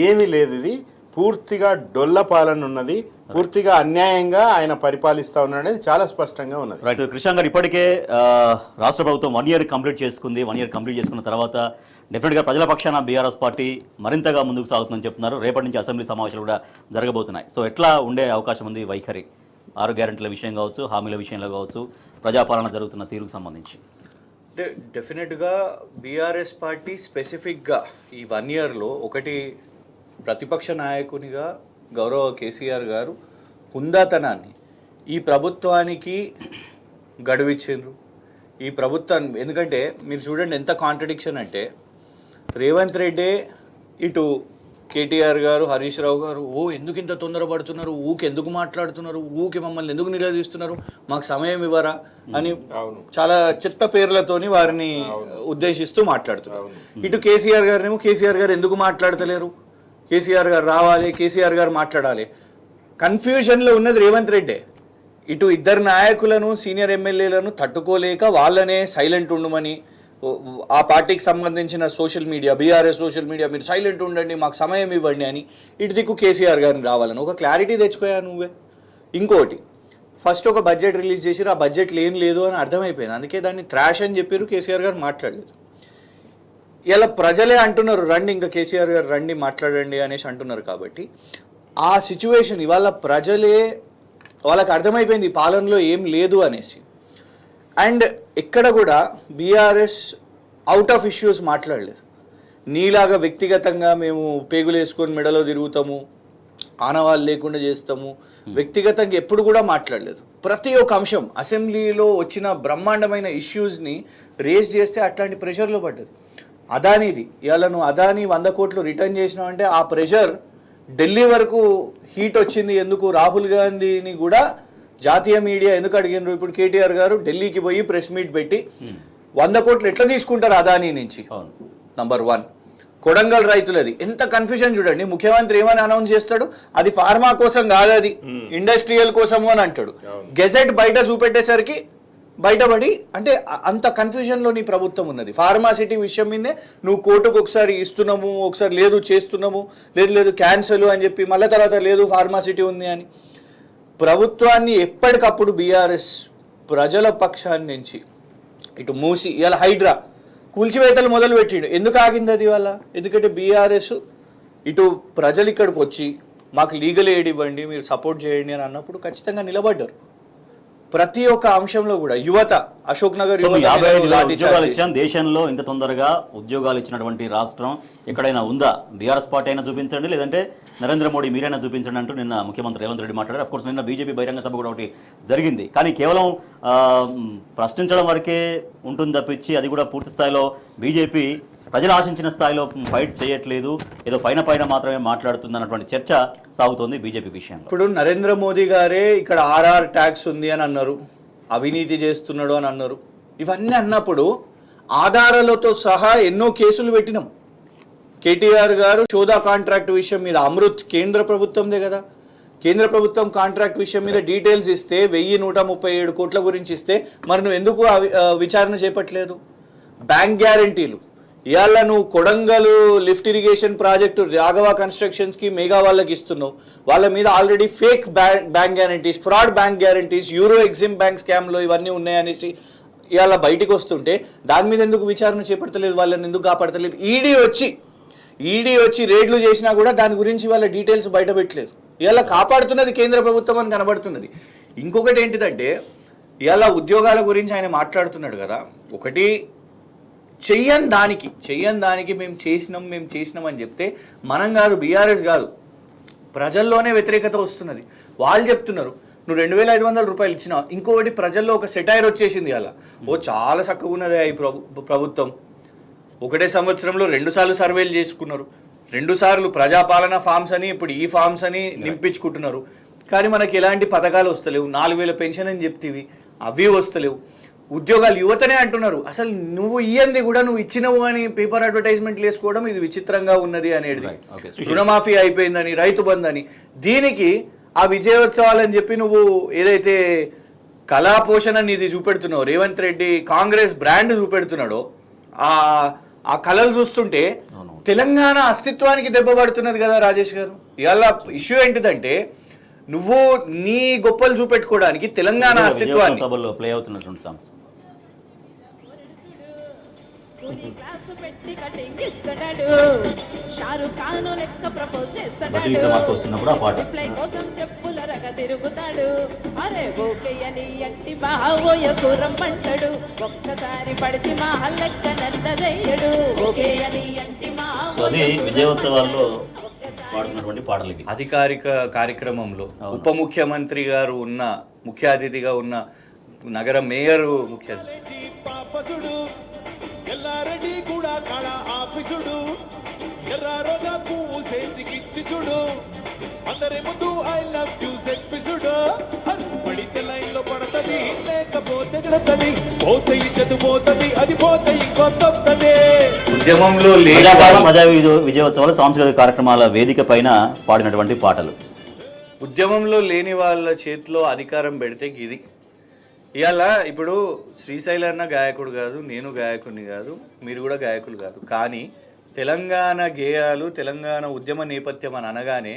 ఏమీ లేదు. ఇది పూర్తిగా డొల్ల పాలన ఉన్నది, పూర్తిగా అన్యాయంగా ఆయన పరిపాలిస్తూ ఉన్నాడు అనేది చాలా స్పష్టంగా ఉన్నది. రైట్ కృష్ణ గారు, ఇప్పటికే రాష్ట్ర ప్రభుత్వం 1 year కంప్లీట్ చేసుకుంది. 1 year కంప్లీట్ చేసుకున్న తర్వాత డెఫినెట్గా ప్రజల పక్షాన బీఆర్ఎస్ పార్టీ మరింతగా ముందుకు సాగుతుందని చెప్తున్నారు. రేపటి నుంచి అసెంబ్లీ సమావేశాలు కూడా జరగబోతున్నాయి. సో ఎట్లా ఉండే అవకాశం ఉంది వైఖరి 6 గ్యారెంటీల విషయం కావచ్చు, హామీల విషయంలో కావచ్చు, ప్రజాపాలన జరుగుతున్న తీరుకు సంబంధించి? డెఫినెట్గా బీఆర్ఎస్ పార్టీ స్పెసిఫిక్గా ఈ 1 yearలో ఒకటి, ప్రతిపక్ష నాయకునిగా గౌరవ కేసీఆర్ గారు హుందాతనాన్ని ఈ ప్రభుత్వానికి గడువిచ్చిండ్రు. ఈ ప్రభుత్వం ఎందుకంటే మీరు చూడండి ఎంత కాంట్రడిక్షన్ అంటే, రేవంత్ రెడ్డి ఇటు కేటీఆర్ గారు, హరీష్ రావు గారు ఎందుకు ఇంత తొందరపడుతున్నారు, ఎందుకు మాట్లాడుతున్నారు, మమ్మల్ని ఎందుకు నిలదీస్తున్నారు, మాకు సమయం ఇవ్వరా అని చాలా చెత్త పేర్లతోని వారిని ఉద్దేశిస్తూ మాట్లాడుతున్నారు. ఇటు కేసీఆర్ గారినేమో కేసీఆర్ గారు ఎందుకు మాట్లాడతలేరు, కేసీఆర్ గారు రావాలి, కేసీఆర్ గారు మాట్లాడాలి. కన్ఫ్యూజన్లో ఉన్నది రేవంత్ రెడ్డి. ఇటు ఇద్దరు నాయకులను, సీనియర్ ఎమ్మెల్యేలను తట్టుకోలేక వాళ్ళనే సైలెంట్ ఉండమని, ఆ పార్టీకి సంబంధించిన social media, BRS social media మీరు సైలెంట్ ఉండండి, మాకు సమయం ఇవ్వండి అని ఇటు దిక్కు కేసీఆర్ గారిని రావాలని ఒక క్లారిటీ తెచ్చుకోయా నువ్వే. ఇంకోటి, ఫస్ట్ ఒక బడ్జెట్ రిలీజ్ చేసిరు, ఆ బడ్జెట్లో ఏం లేదు అని అర్థమైపోయింది, అందుకే దాన్ని ట్రాష్ అని చెప్పారు. కేసీఆర్ గారు మాట్లాడలేదు. ఇలా ప్రజలే అంటున్నారు రండి, ఇంకా కేసీఆర్ గారు రండి మాట్లాడండి అనేసి అంటున్నారు. కాబట్టి ఆ సిచ్యువేషన్ ఇవాళ ప్రజలే, వాళ్ళకి అర్థమైపోయింది ఈ పాలనలో ఏం లేదు అనేసి. అండ్ ఎక్కడ కూడా బీఆర్ఎస్ అవుట్ ఆఫ్ ఇష్యూస్ మాట్లాడలేదు. నీలాగా వ్యక్తిగతంగా మేము పేగులు వేసుకొని మెడలో తిరుగుతాము, ఆనవాళ్ళు లేకుండా చేస్తాము, వ్యక్తిగతంగా ఎప్పుడు కూడా మాట్లాడలేదు. ప్రతి ఒక్క అంశం అసెంబ్లీలో వచ్చిన బ్రహ్మాండమైన ఇష్యూస్ని రేస్ చేస్తే అట్లాంటి ప్రెషర్లో పడ్డది. అదానీది ఇవాళ నువ్వు అదానీ 100 కోట్లు రిటర్న్ చేసినావు అంటే ఆ ప్రెషర్ ఢిల్లీ వరకు హీట్ వచ్చింది. ఎందుకు రాహుల్ గాంధీని కూడా జాతీయ మీడియా ఎందుకు అడిగినారు? ఇప్పుడు కేటీఆర్ గారు ఢిల్లీకి పోయి ప్రెస్ మీట్ పెట్టి 100 కోట్లు ఎట్లా తీసుకుంటారు అదానీ నుంచి? నంబర్ 1. కొడంగల్ రైతులది ఎంత కన్ఫ్యూజన్ చూడండి. ముఖ్యమంత్రి ఏమని అనౌన్స్ చేస్తాడు, అది ఫార్మా కోసం కాదు, అది ఇండస్ట్రియల్ కోసము అని అంటాడు. గెజెట్ బయట చూపెట్టేసరికి బయటపడి, అంటే అంత కన్ఫ్యూజన్లో నీ ప్రభుత్వం ఉన్నది. ఫార్మాసిటీ విషయం మీదే నువ్వు కోర్టుకు ఒకసారి ఇస్తున్నాము, ఒకసారి లేదు చేస్తున్నాము, లేదు క్యాన్సల్ అని చెప్పి మళ్ళీ తర్వాత లేదు ఫార్మాసిటీ ఉంది అని. ప్రభుత్వాన్ని ఎప్పటికప్పుడు బీఆర్ఎస్ ప్రజల పక్షాన్ని నుంచి ఇటు మూసి ఇవాళ హైడ్రా కూల్చివేతలు మొదలు పెట్టిండు. ఎందుకు ఆగింది అది వల్ల? ఎందుకంటే బీఆర్ఎస్ ఇటు ప్రజలు ఇక్కడికి వచ్చి మాకు లీగల్ ఎయిడ్ ఇవ్వండి, మీరు సపోర్ట్ చేయండి అని అన్నప్పుడు ఖచ్చితంగా నిలబడ్డారు. ప్రతి ఒక్క అంశంలో కూడా యువత, అశోక్ నగర్ 55 ఉద్యోగాలు ఇచ్చాం, దేశంలో ఇంత తొందరగా ఉద్యోగాలు ఇచ్చినటువంటి రాష్ట్రం ఎక్కడైనా ఉందా? బీఆర్ఎస్ పార్టీ అయినా చూపించండి, లేదంటే నరేంద్ర మోడీ మీరైనా చూపించండి అంటూ నిన్న ముఖ్యమంత్రి రేవంత్ రెడ్డి మాట్లాడారు. అఫ్కోర్స్ నిన్న బీజేపీ బహిరంగ సభ కూడా ఒకటి జరిగింది. కానీ కేవలం ప్రశ్నించడం వరకే ఉంటుంది తప్పించి అది కూడా పూర్తి స్థాయిలో బీజేపీ ప్రజలు ఆశించిన స్థాయిలో ఫైట్ చేయట్లేదు, ఏదో పైన మాత్రమే మాట్లాడుతుంది అన్నటువంటి చర్చ సాగుతోంది బీజేపీ విషయంలో. ఇప్పుడు నరేంద్ర మోదీ గారే ఇక్కడ ఆర్ఆర్ ట్యాక్స్ ఉంది అని అన్నారు, అవినీతి చేస్తున్నాడు అని అన్నారు. ఇవన్నీ అన్నప్పుడు ఆధారాలతో సహా ఎన్నో కేసులు పెట్టినాం. కేటీఆర్ గారు షోదా కాంట్రాక్ట్ విషయం మీద, అమృత్ కేంద్ర ప్రభుత్వందే కదా, కేంద్ర ప్రభుత్వం కాంట్రాక్ట్ విషయం మీద డీటెయిల్స్ ఇస్తే 1137 కోట్ల గురించి ఇస్తే మరి నువ్వు ఎందుకు విచారణ చేపట్టలేదు? బ్యాంక్ గ్యారంటీలు ఇవాళ నువ్వు Kodangal lift irrigation project Raghava కన్స్ట్రక్షన్స్కి మెగా వాళ్ళకి ఇస్తున్నావు, వాళ్ళ మీద already fake bank guarantees, fraud bank guarantees, Euro Exim bank స్కామ్లో ఇవన్నీ ఉన్నాయనేసి ఇవాళ బయటికి వస్తుంటే దాని మీద ఎందుకు విచారణ చేపడతలేదు? వాళ్ళని ఎందుకు కాపాడతలేదు? ఈడీ వచ్చి రేడ్లు చేసినా కూడా దాని గురించి వాళ్ళ డీటెయిల్స్ బయట పెట్టలేదు. ఇవాళ కాపాడుతున్నది కేంద్ర ప్రభుత్వం అని కనబడుతున్నది. ఇంకొకటి ఏంటిదంటే ఇవాళ ఉద్యోగాల గురించి ఆయన మాట్లాడుతున్నాడు కదా, ఒకటి చెయ్యని దానికి మేము చేసినాం అని చెప్తే మనం కాదు, బీఆర్ఎస్ కాదు, ప్రజల్లోనే వ్యతిరేకత వస్తున్నది. వాళ్ళు చెప్తున్నారు నువ్వు 2500 రూపాయలు ఇచ్చినావు. ఇంకొకటి ప్రజల్లో ఒక సెటైర్ వచ్చేసింది అలా, చాలా చక్కగా ఉన్నది ఈ ప్రభుత్వం. ఒకటే సంవత్సరంలో 2 సార్లు సర్వేలు చేసుకున్నారు, 2 సార్లు ప్రజాపాలన ఫామ్స్ అని, ఇప్పుడు ఈ ఫామ్స్ అని నింపించుకుంటున్నారు. కానీ మనకి ఎలాంటి పథకాలు వస్తలేవు. 4000 పెన్షన్ అని చెప్తీవి, అవి వస్తలేవు. ఉద్యోగాలు యువతనే అంటున్నారు. అసలు నువ్వు ఇయ్యంది కూడా నువ్వు ఇచ్చినవు అని పేపర్ అడ్వర్టైజ్మెంట్లు వేసుకోవడం ఇది విచిత్రంగా ఉన్నది అనేది. రుణమాఫీ అయిపోయిందని, రైతు బంధు అని, దీనికి ఆ విజయోత్సవాలని చెప్పి నువ్వు ఏదైతే కళా పోషణ నీది చూపెడుతున్నావు, రేవంత్ రెడ్డి కాంగ్రెస్ బ్రాండ్ చూపెడుతున్నాడో ఆ కళలు చూస్తుంటే తెలంగాణ అస్తిత్వానికి దెబ్బ పడుతున్నది కదా రాజేష్ గారు. ఇవాళ ఇష్యూ ఏంటిదంటే నువ్వు నీ గొప్పలు చూపెట్టుకోవడానికి తెలంగాణ అస్తిత్వాన్ని సభలో ప్లే అవుతున్నటువంటి సాంగ్ వస్తున్నప్పుడు ఆ పాట తిరుగుతాడు అరే ఓకేయని ఎట్టి బావోయ కూరం పంటడు ఒక్కసారి పడితే మా లెక్క నన్నదయ్యడు ఓకేయని ఎట్టి మా సో అది విజయోత్సవాల్లో పాడుతున్నటువంటి పాటలు ఇవి. అధికారిక కార్యక్రమంలో ఉప ముఖ్యమంత్రి గారు ఉన్న ముఖ్య అతిథిగా ఉన్న నగర మేయర్ ముఖ్య అతిథి ఎల్లారెడ్డి కూడా కళ ఆఫీసుడు ఎర్రారోగా పువ్వు చేతికిచ్చి చూడు అందరి ముందు ఐ లవ్ యూ సెప్పిసుడు పడితే లైన్ లో పడతది లేకపోతే గడతది పోతే ఇజ్జతు పోతది అది పోతే ఇంకొత్తది. ఉద్యమంలో ప్రజా విజయోత్సవాలు సాంస్కృతిక కార్యక్రమాల వేదిక పైన పాడినటువంటి పాటలు. ఉద్యమంలో లేని వాళ్ళ చేతిలో అధికారం పెడితే ఇది ఇవాళ ఇప్పుడు శ్రీశైల అన్న గాయకుడు కాదు, నేను గాయకుడిని కాదు, మీరు కూడా గాయకులు కాదు, కానీ తెలంగాణ గేయాలు తెలంగాణ ఉద్యమ నేపథ్యం అని అనగానే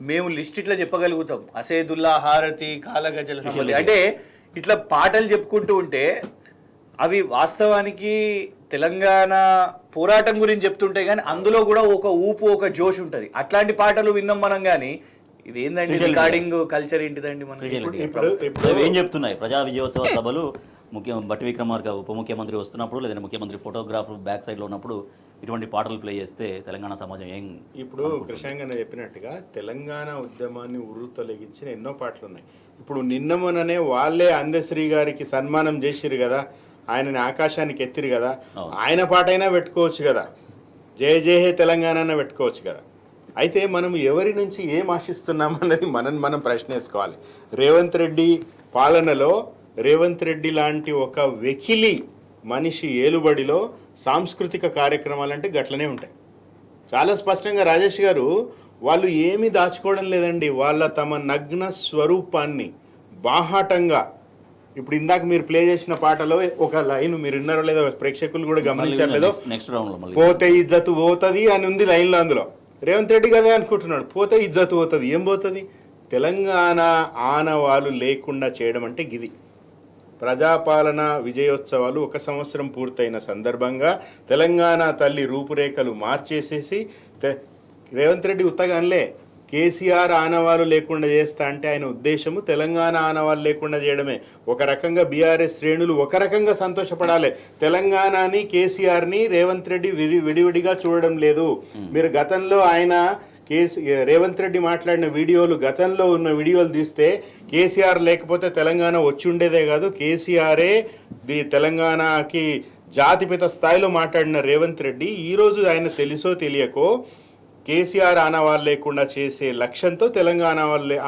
మేము లిస్ట్ ఇట్లా చెప్పగలుగుతాం. అసేదుల్లా, హారతి, కాలగజల సంబంధి అంటే ఇట్లా పాటలు చెప్పుకుంటూ ఉంటే అవి వాస్తవానికి తెలంగాణ పోరాటం గురించి చెప్తుంటాయి, కానీ అందులో కూడా ఒక ఊపు ఒక జోష్ ఉంటుంది. అట్లాంటి పాటలు విన్నాం మనం. కానీ ఇది ఏంటంటే రికార్డింగ్ కల్చర్ ఏంటిదండి మనం ఇప్పుడు ఏం చెప్తున్నాయి ప్రజా విజయోత్సవ సభలు? బట్టి విక్రమార్క ఉప ముఖ్యమంత్రి వస్తున్నప్పుడు లేదా ముఖ్యమంత్రి ఫోటోగ్రాఫర్ బ్యాక్ సైడ్లో ఉన్నప్పుడు ఇటువంటి పాటలు ప్లే చేస్తే తెలంగాణ సమాజం ఏం? ఇప్పుడు కృష్ణంగా చెప్పినట్టుగా తెలంగాణ ఉద్యమాన్ని ఉర్రూతొలగించిన ఎన్నో పాటలు ఉన్నాయి. ఇప్పుడు నిన్న మొన్ననే వాళ్ళే అందశ్రీ గారికి సన్మానం చేసిరు కదా, ఆయనని ఆకాశానికి ఎత్తిరు కదా, ఆయన పాట అయినా పెట్టుకోవచ్చు కదా, జయ జయ హే తెలంగాణ అయినా పెట్టుకోవచ్చు కదా. అయితే మనం ఎవరి నుంచి ఏం ఆశిస్తున్నాం అన్నది మనం ప్రశ్నేసుకోవాలి. రేవంత్ రెడ్డి పాలనలో రేవంత్ రెడ్డి లాంటి ఒక వెకిలి మనిషి ఏలుబడిలో సాంస్కృతిక కార్యక్రమాలంటే గట్లనే ఉంటాయి. చాలా స్పష్టంగా రాజేష్ గారు వాళ్ళు ఏమీ దాచుకోవడం లేదండి. వాళ్ళ తమ నగ్న స్వరూపాన్ని బాహాటంగా ఇప్పుడు ఇందాక మీరు ప్లే చేసిన పాటలో ఒక లైన్ మీరు విన్నారో లేదో, ప్రేక్షకులు కూడా గమనించారు లేదో, పోతే ఇజ్జతు పోతుంది అని ఉంది లైన్లో. అందులో రేవంత్ రెడ్డి కదే అనుకుంటున్నాడు, పోతే ఇజ్జతు పోతుంది. ఏం పోతుంది? తెలంగాణ ఆనవాళ్ళు లేకుండా చేయడం అంటే గిది. ప్రజాపాలన విజయోత్సవాలు 1 సంవత్సరం పూర్తయిన సందర్భంగా తెలంగాణ తల్లి రూపురేఖలు మార్చేసేసి రేవంత్ రెడ్డి ఉత్తగానే కేసీఆర్ ఆనవాళ్ళు లేకుండా చేస్తా అంటే ఆయన ఉద్దేశము తెలంగాణ ఆనవాళ్ళు లేకుండా చేయడమే. ఒక రకంగా బీఆర్ఎస్ శ్రేణులు ఒక రకంగా సంతోషపడాలి, తెలంగాణని కేసీఆర్ని రేవంత్ రెడ్డి విడివిడిగా చూడడం లేదు. మీరు గతంలో ఆయన రేవంత్ రెడ్డి మాట్లాడిన వీడియోలు, గతంలో ఉన్న వీడియోలు తీస్తే కేసీఆర్ లేకపోతే తెలంగాణ వచ్చి ఉండేదే కాదు, కేసీఆరే తెలంగాణకి జాతిపిత స్థాయిలో మాట్లాడిన రేవంత్ రెడ్డి ఈరోజు ఆయన తెలుసో తెలియకో కేసీఆర్ ఆనవాళ్ళు లేకుండా చేసే లక్ష్యంతో తెలంగాణ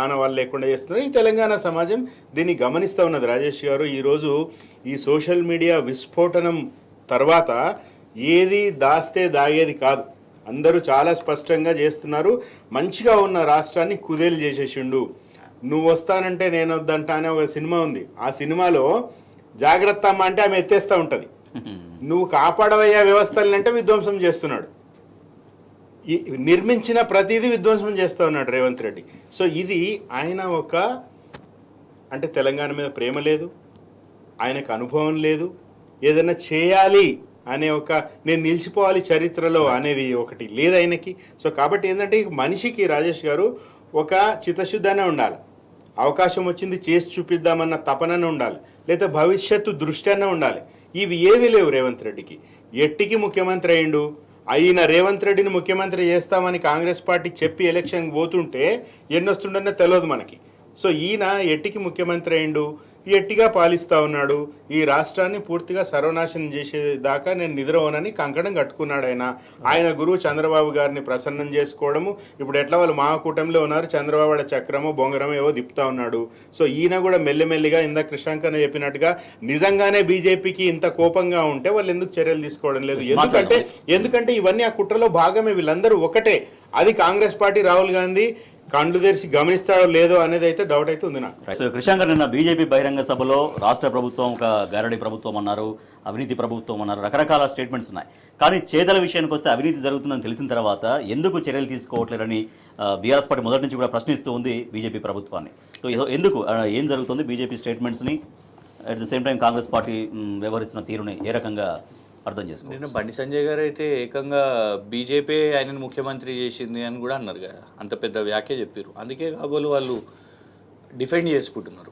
ఆనవాళ్ళు లేకుండా చేస్తున్నారు. ఈ తెలంగాణ సమాజం దీన్ని గమనిస్తూ ఉన్నది. రాజేష్ గారు, ఈరోజు ఈ సోషల్ మీడియా విస్ఫోటనం తర్వాత ఏది దాస్తే దాగేది కాదు, అందరూ చాలా స్పష్టంగా చేస్తున్నారు. మంచిగా ఉన్న రాష్ట్రాన్ని కుదేలు చేసేసిండు. నువ్వు వస్తానంటే నేను వద్దంటా అనే ఒక సినిమా ఉంది. ఆ సినిమాలో జాగ్రత్త అమ్మ అంటే ఆమె ఎత్తేస్తూ ఉంటుంది, నువ్వు కాపాడవయ్యా వ్యవస్థలంటే విధ్వంసం చేస్తున్నాడు. నిర్మించిన ప్రతిదీ విధ్వంసం చేస్తూ ఉన్నాడు రేవంత్ రెడ్డి. సో ఇది ఆయన అంటే తెలంగాణ మీద ప్రేమ లేదు, ఆయనకు అనుభవం లేదు, ఏదైనా చేయాలి అనే నేను నిలిచిపోవాలి చరిత్రలో అనేది ఒకటి లేదు ఆయనకి. సో కాబట్టి ఏంటంటే మనిషికి రాజేష్ గారు ఒక చిత్తశుద్ధనే ఉండాలి, అవకాశం వచ్చింది చేసి చూపిద్దామన్న తపననే ఉండాలి, లేదా భవిష్యత్తు దృష్టి అనే ఉండాలి. ఇవి ఏవి లేవు రేవంత్ రెడ్డికి. ఎట్టికి ముఖ్యమంత్రి అయ్యిండు, అయిన రేవంత్ రెడ్డిని ముఖ్యమంత్రి చేస్తామని కాంగ్రెస్ పార్టీ చెప్పి ఎలక్షన్ పోతుంటే ఎన్నొస్తుండనే తెలియదు మనకి. సో ఈయన ఎట్టికి ముఖ్యమంత్రి అయ్యిండు, ఎట్టిగా పాలిస్తూ ఉన్నాడు. ఈ రాష్ట్రాన్ని పూర్తిగా సర్వనాశనం చేసేదాకా నేను నిద్రపోనని కంకణం కట్టుకున్నాడు. ఆయన గురువు చంద్రబాబు గారిని ప్రసన్నం చేసుకోవడము. ఇప్పుడు ఎట్లా వాళ్ళు మహాకూటమిలో ఉన్నారు, చంద్రబాబు చక్రమో బొంగరమో ఏవో దిప్పుతా ఉన్నాడు. సో ఈయన కూడా మెల్లిమెల్లిగా ఇందాక కృష్ణాంకన్న చెప్పినట్టుగా నిజంగానే బీజేపీకి ఇంత కోపంగా ఉంటే వాళ్ళు ఎందుకు చర్యలు తీసుకోవడం లేదు? ఎందుకంటే ఇవన్నీ ఆ కుట్రలో భాగమే. వీళ్ళందరూ ఒకటే. అది కాంగ్రెస్ పార్టీ, రాహుల్ గాంధీ కళ్ళు తెరిచి గమనిస్తాడో లేదో అనేది అయితే డౌట్ అయితే ఉంది నాకు. సో కృష్ణ గారు, నిన్న బీజేపీ బహిరంగ సభలో రాష్ట్ర ప్రభుత్వం ఒక గారడి ప్రభుత్వం అన్నారు, అవినీతి ప్రభుత్వం అన్నారు, రకరకాల స్టేట్మెంట్స్ ఉన్నాయి. కానీ చేతల విషయానికి వస్తే అవినీతి జరుగుతుందని తెలిసిన తర్వాత ఎందుకు చర్యలు తీసుకోవట్లేదని బీఆర్ఎస్ పార్టీ మొదటి నుంచి కూడా ప్రశ్నిస్తూ ఉంది బీజేపీ ప్రభుత్వాన్ని. సో ఎందుకు ఏం జరుగుతుంది బీజేపీ స్టేట్మెంట్స్ని, at the same time Congress party వ్యవహరిస్తున్న తీరుని ఏ రకంగా అర్థం చేసుకోవాలి? నేను బండి సంజయ్ గారు అయితే ఏకంగా బీజేపీ ఆయనను ముఖ్యమంత్రి చేసింది అని కూడా అన్నారు కదా, అంత పెద్ద వ్యాఖ్య చెప్పారు. అందుకే కాబోలు వాళ్ళు డిఫెండ్ చేసుకుంటున్నారు.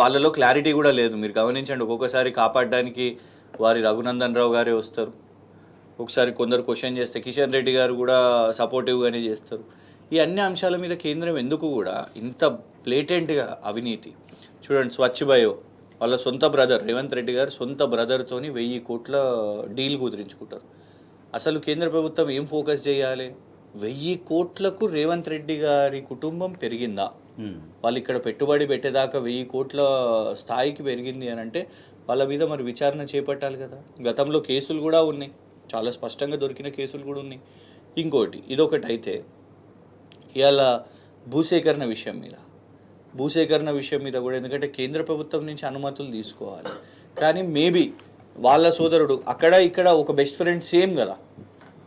వాళ్ళలో క్లారిటీ కూడా లేదు. మీరు గమనించండి, ఒక్కొక్కసారి కాపాడడానికి వారి రఘునందన్ రావు గారే వస్తారు, ఒకసారి కొందరు క్వశ్చన్ చేస్తే కిషన్ రెడ్డి గారు కూడా సపోర్టివ్గానే చేస్తారు. ఈ అన్ని అంశాల మీద కేంద్రం ఎందుకు కూడా ఇంత బ్లేటెంట్గా అవినీతి చూడండి. స్వచ్ఛ బయో వాళ్ళ సొంత బ్రదర్ రేవంత్ రెడ్డి గారు సొంత బ్రదర్తోని 1000 కోట్ల డీల్ కుదిరించుకుంటారు. అసలు కేంద్ర ప్రభుత్వం ఏం ఫోకస్ చేయాలి? 1000 కోట్లకు రేవంత్ రెడ్డి గారి కుటుంబం పెరిగిందా? వాళ్ళు ఇక్కడ పెట్టుబడి పెట్టేదాకా 1000 కోట్ల స్థాయికి పెరిగింది అని అంటే వాళ్ళ మీద మరి విచారణ చేపట్టాలి కదా. గతంలో కేసులు కూడా ఉన్నాయి, చాలా స్పష్టంగా దొరికిన కేసులు కూడా ఉన్నాయి. ఇంకోటి ఇదొకటి అయితే, ఇవాళ భూసేకరణ విషయం మీద కూడా, ఎందుకంటే కేంద్ర ప్రభుత్వం నుంచి అనుమతులు తీసుకోవాలి. కానీ మేబీ వాళ్ళ సోదరుడు అక్కడ ఇక్కడ ఒక బెస్ట్ ఫ్రెండ్ సేమ్ కదా,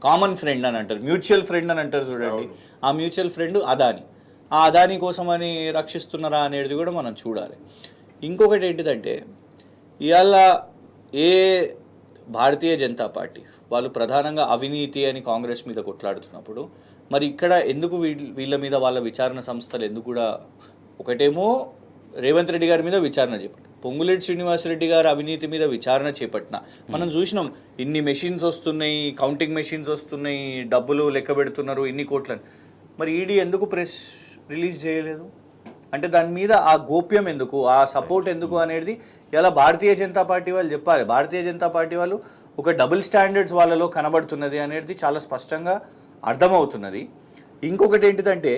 కామన్ ఫ్రెండ్ అని అంటారు, మ్యూచువల్ ఫ్రెండ్ అని అంటారు చూడండి. ఆ మ్యూచువల్ ఫ్రెండ్ అదాని, ఆ అదాని కోసమని రక్షిస్తున్నారా అనేది కూడా మనం చూడాలి. ఇంకొకటి ఏంటిదంటే, ఇవాళ ఏ భారతీయ జనతా పార్టీ వాళ్ళు ప్రధానంగా అవినీతి అని కాంగ్రెస్ మీద కొట్లాడుతున్నప్పుడు మరి ఇక్కడ ఎందుకు వీళ్ళ మీద వాళ్ళ విచారణ సంస్థలు ఎందుకు కూడా, ఒకటేమో రేవంత్ రెడ్డి గారి మీద విచారణ చేపట్టు, పొంగులేటి శ్రీనివాసరెడ్డి గారు అవినీతి మీద విచారణ చేపట్టిన మనం చూసినాం. ఇన్ని మెషిన్స్ వస్తున్నాయి, కౌంటింగ్ మెషిన్స్ వస్తున్నాయి, డబ్బులు లెక్క పెడుతున్నారు, ఇన్ని కోట్లని. మరి ఈడీ ఎందుకు ప్రెస్ రిలీజ్ చేయలేదు అంటే దాని మీద ఆ గోప్యం ఎందుకు, ఆ సపోర్ట్ ఎందుకు అనేది ఇలా భారతీయ జనతా పార్టీ వాళ్ళు చెప్పాలి. భారతీయ జనతా పార్టీ వాళ్ళు ఒక డబుల్ స్టాండర్డ్స్ వాళ్ళలో కనబడుతున్నది అనేది చాలా స్పష్టంగా అర్థమవుతున్నది. ఇంకొకటి ఏంటిదంటే,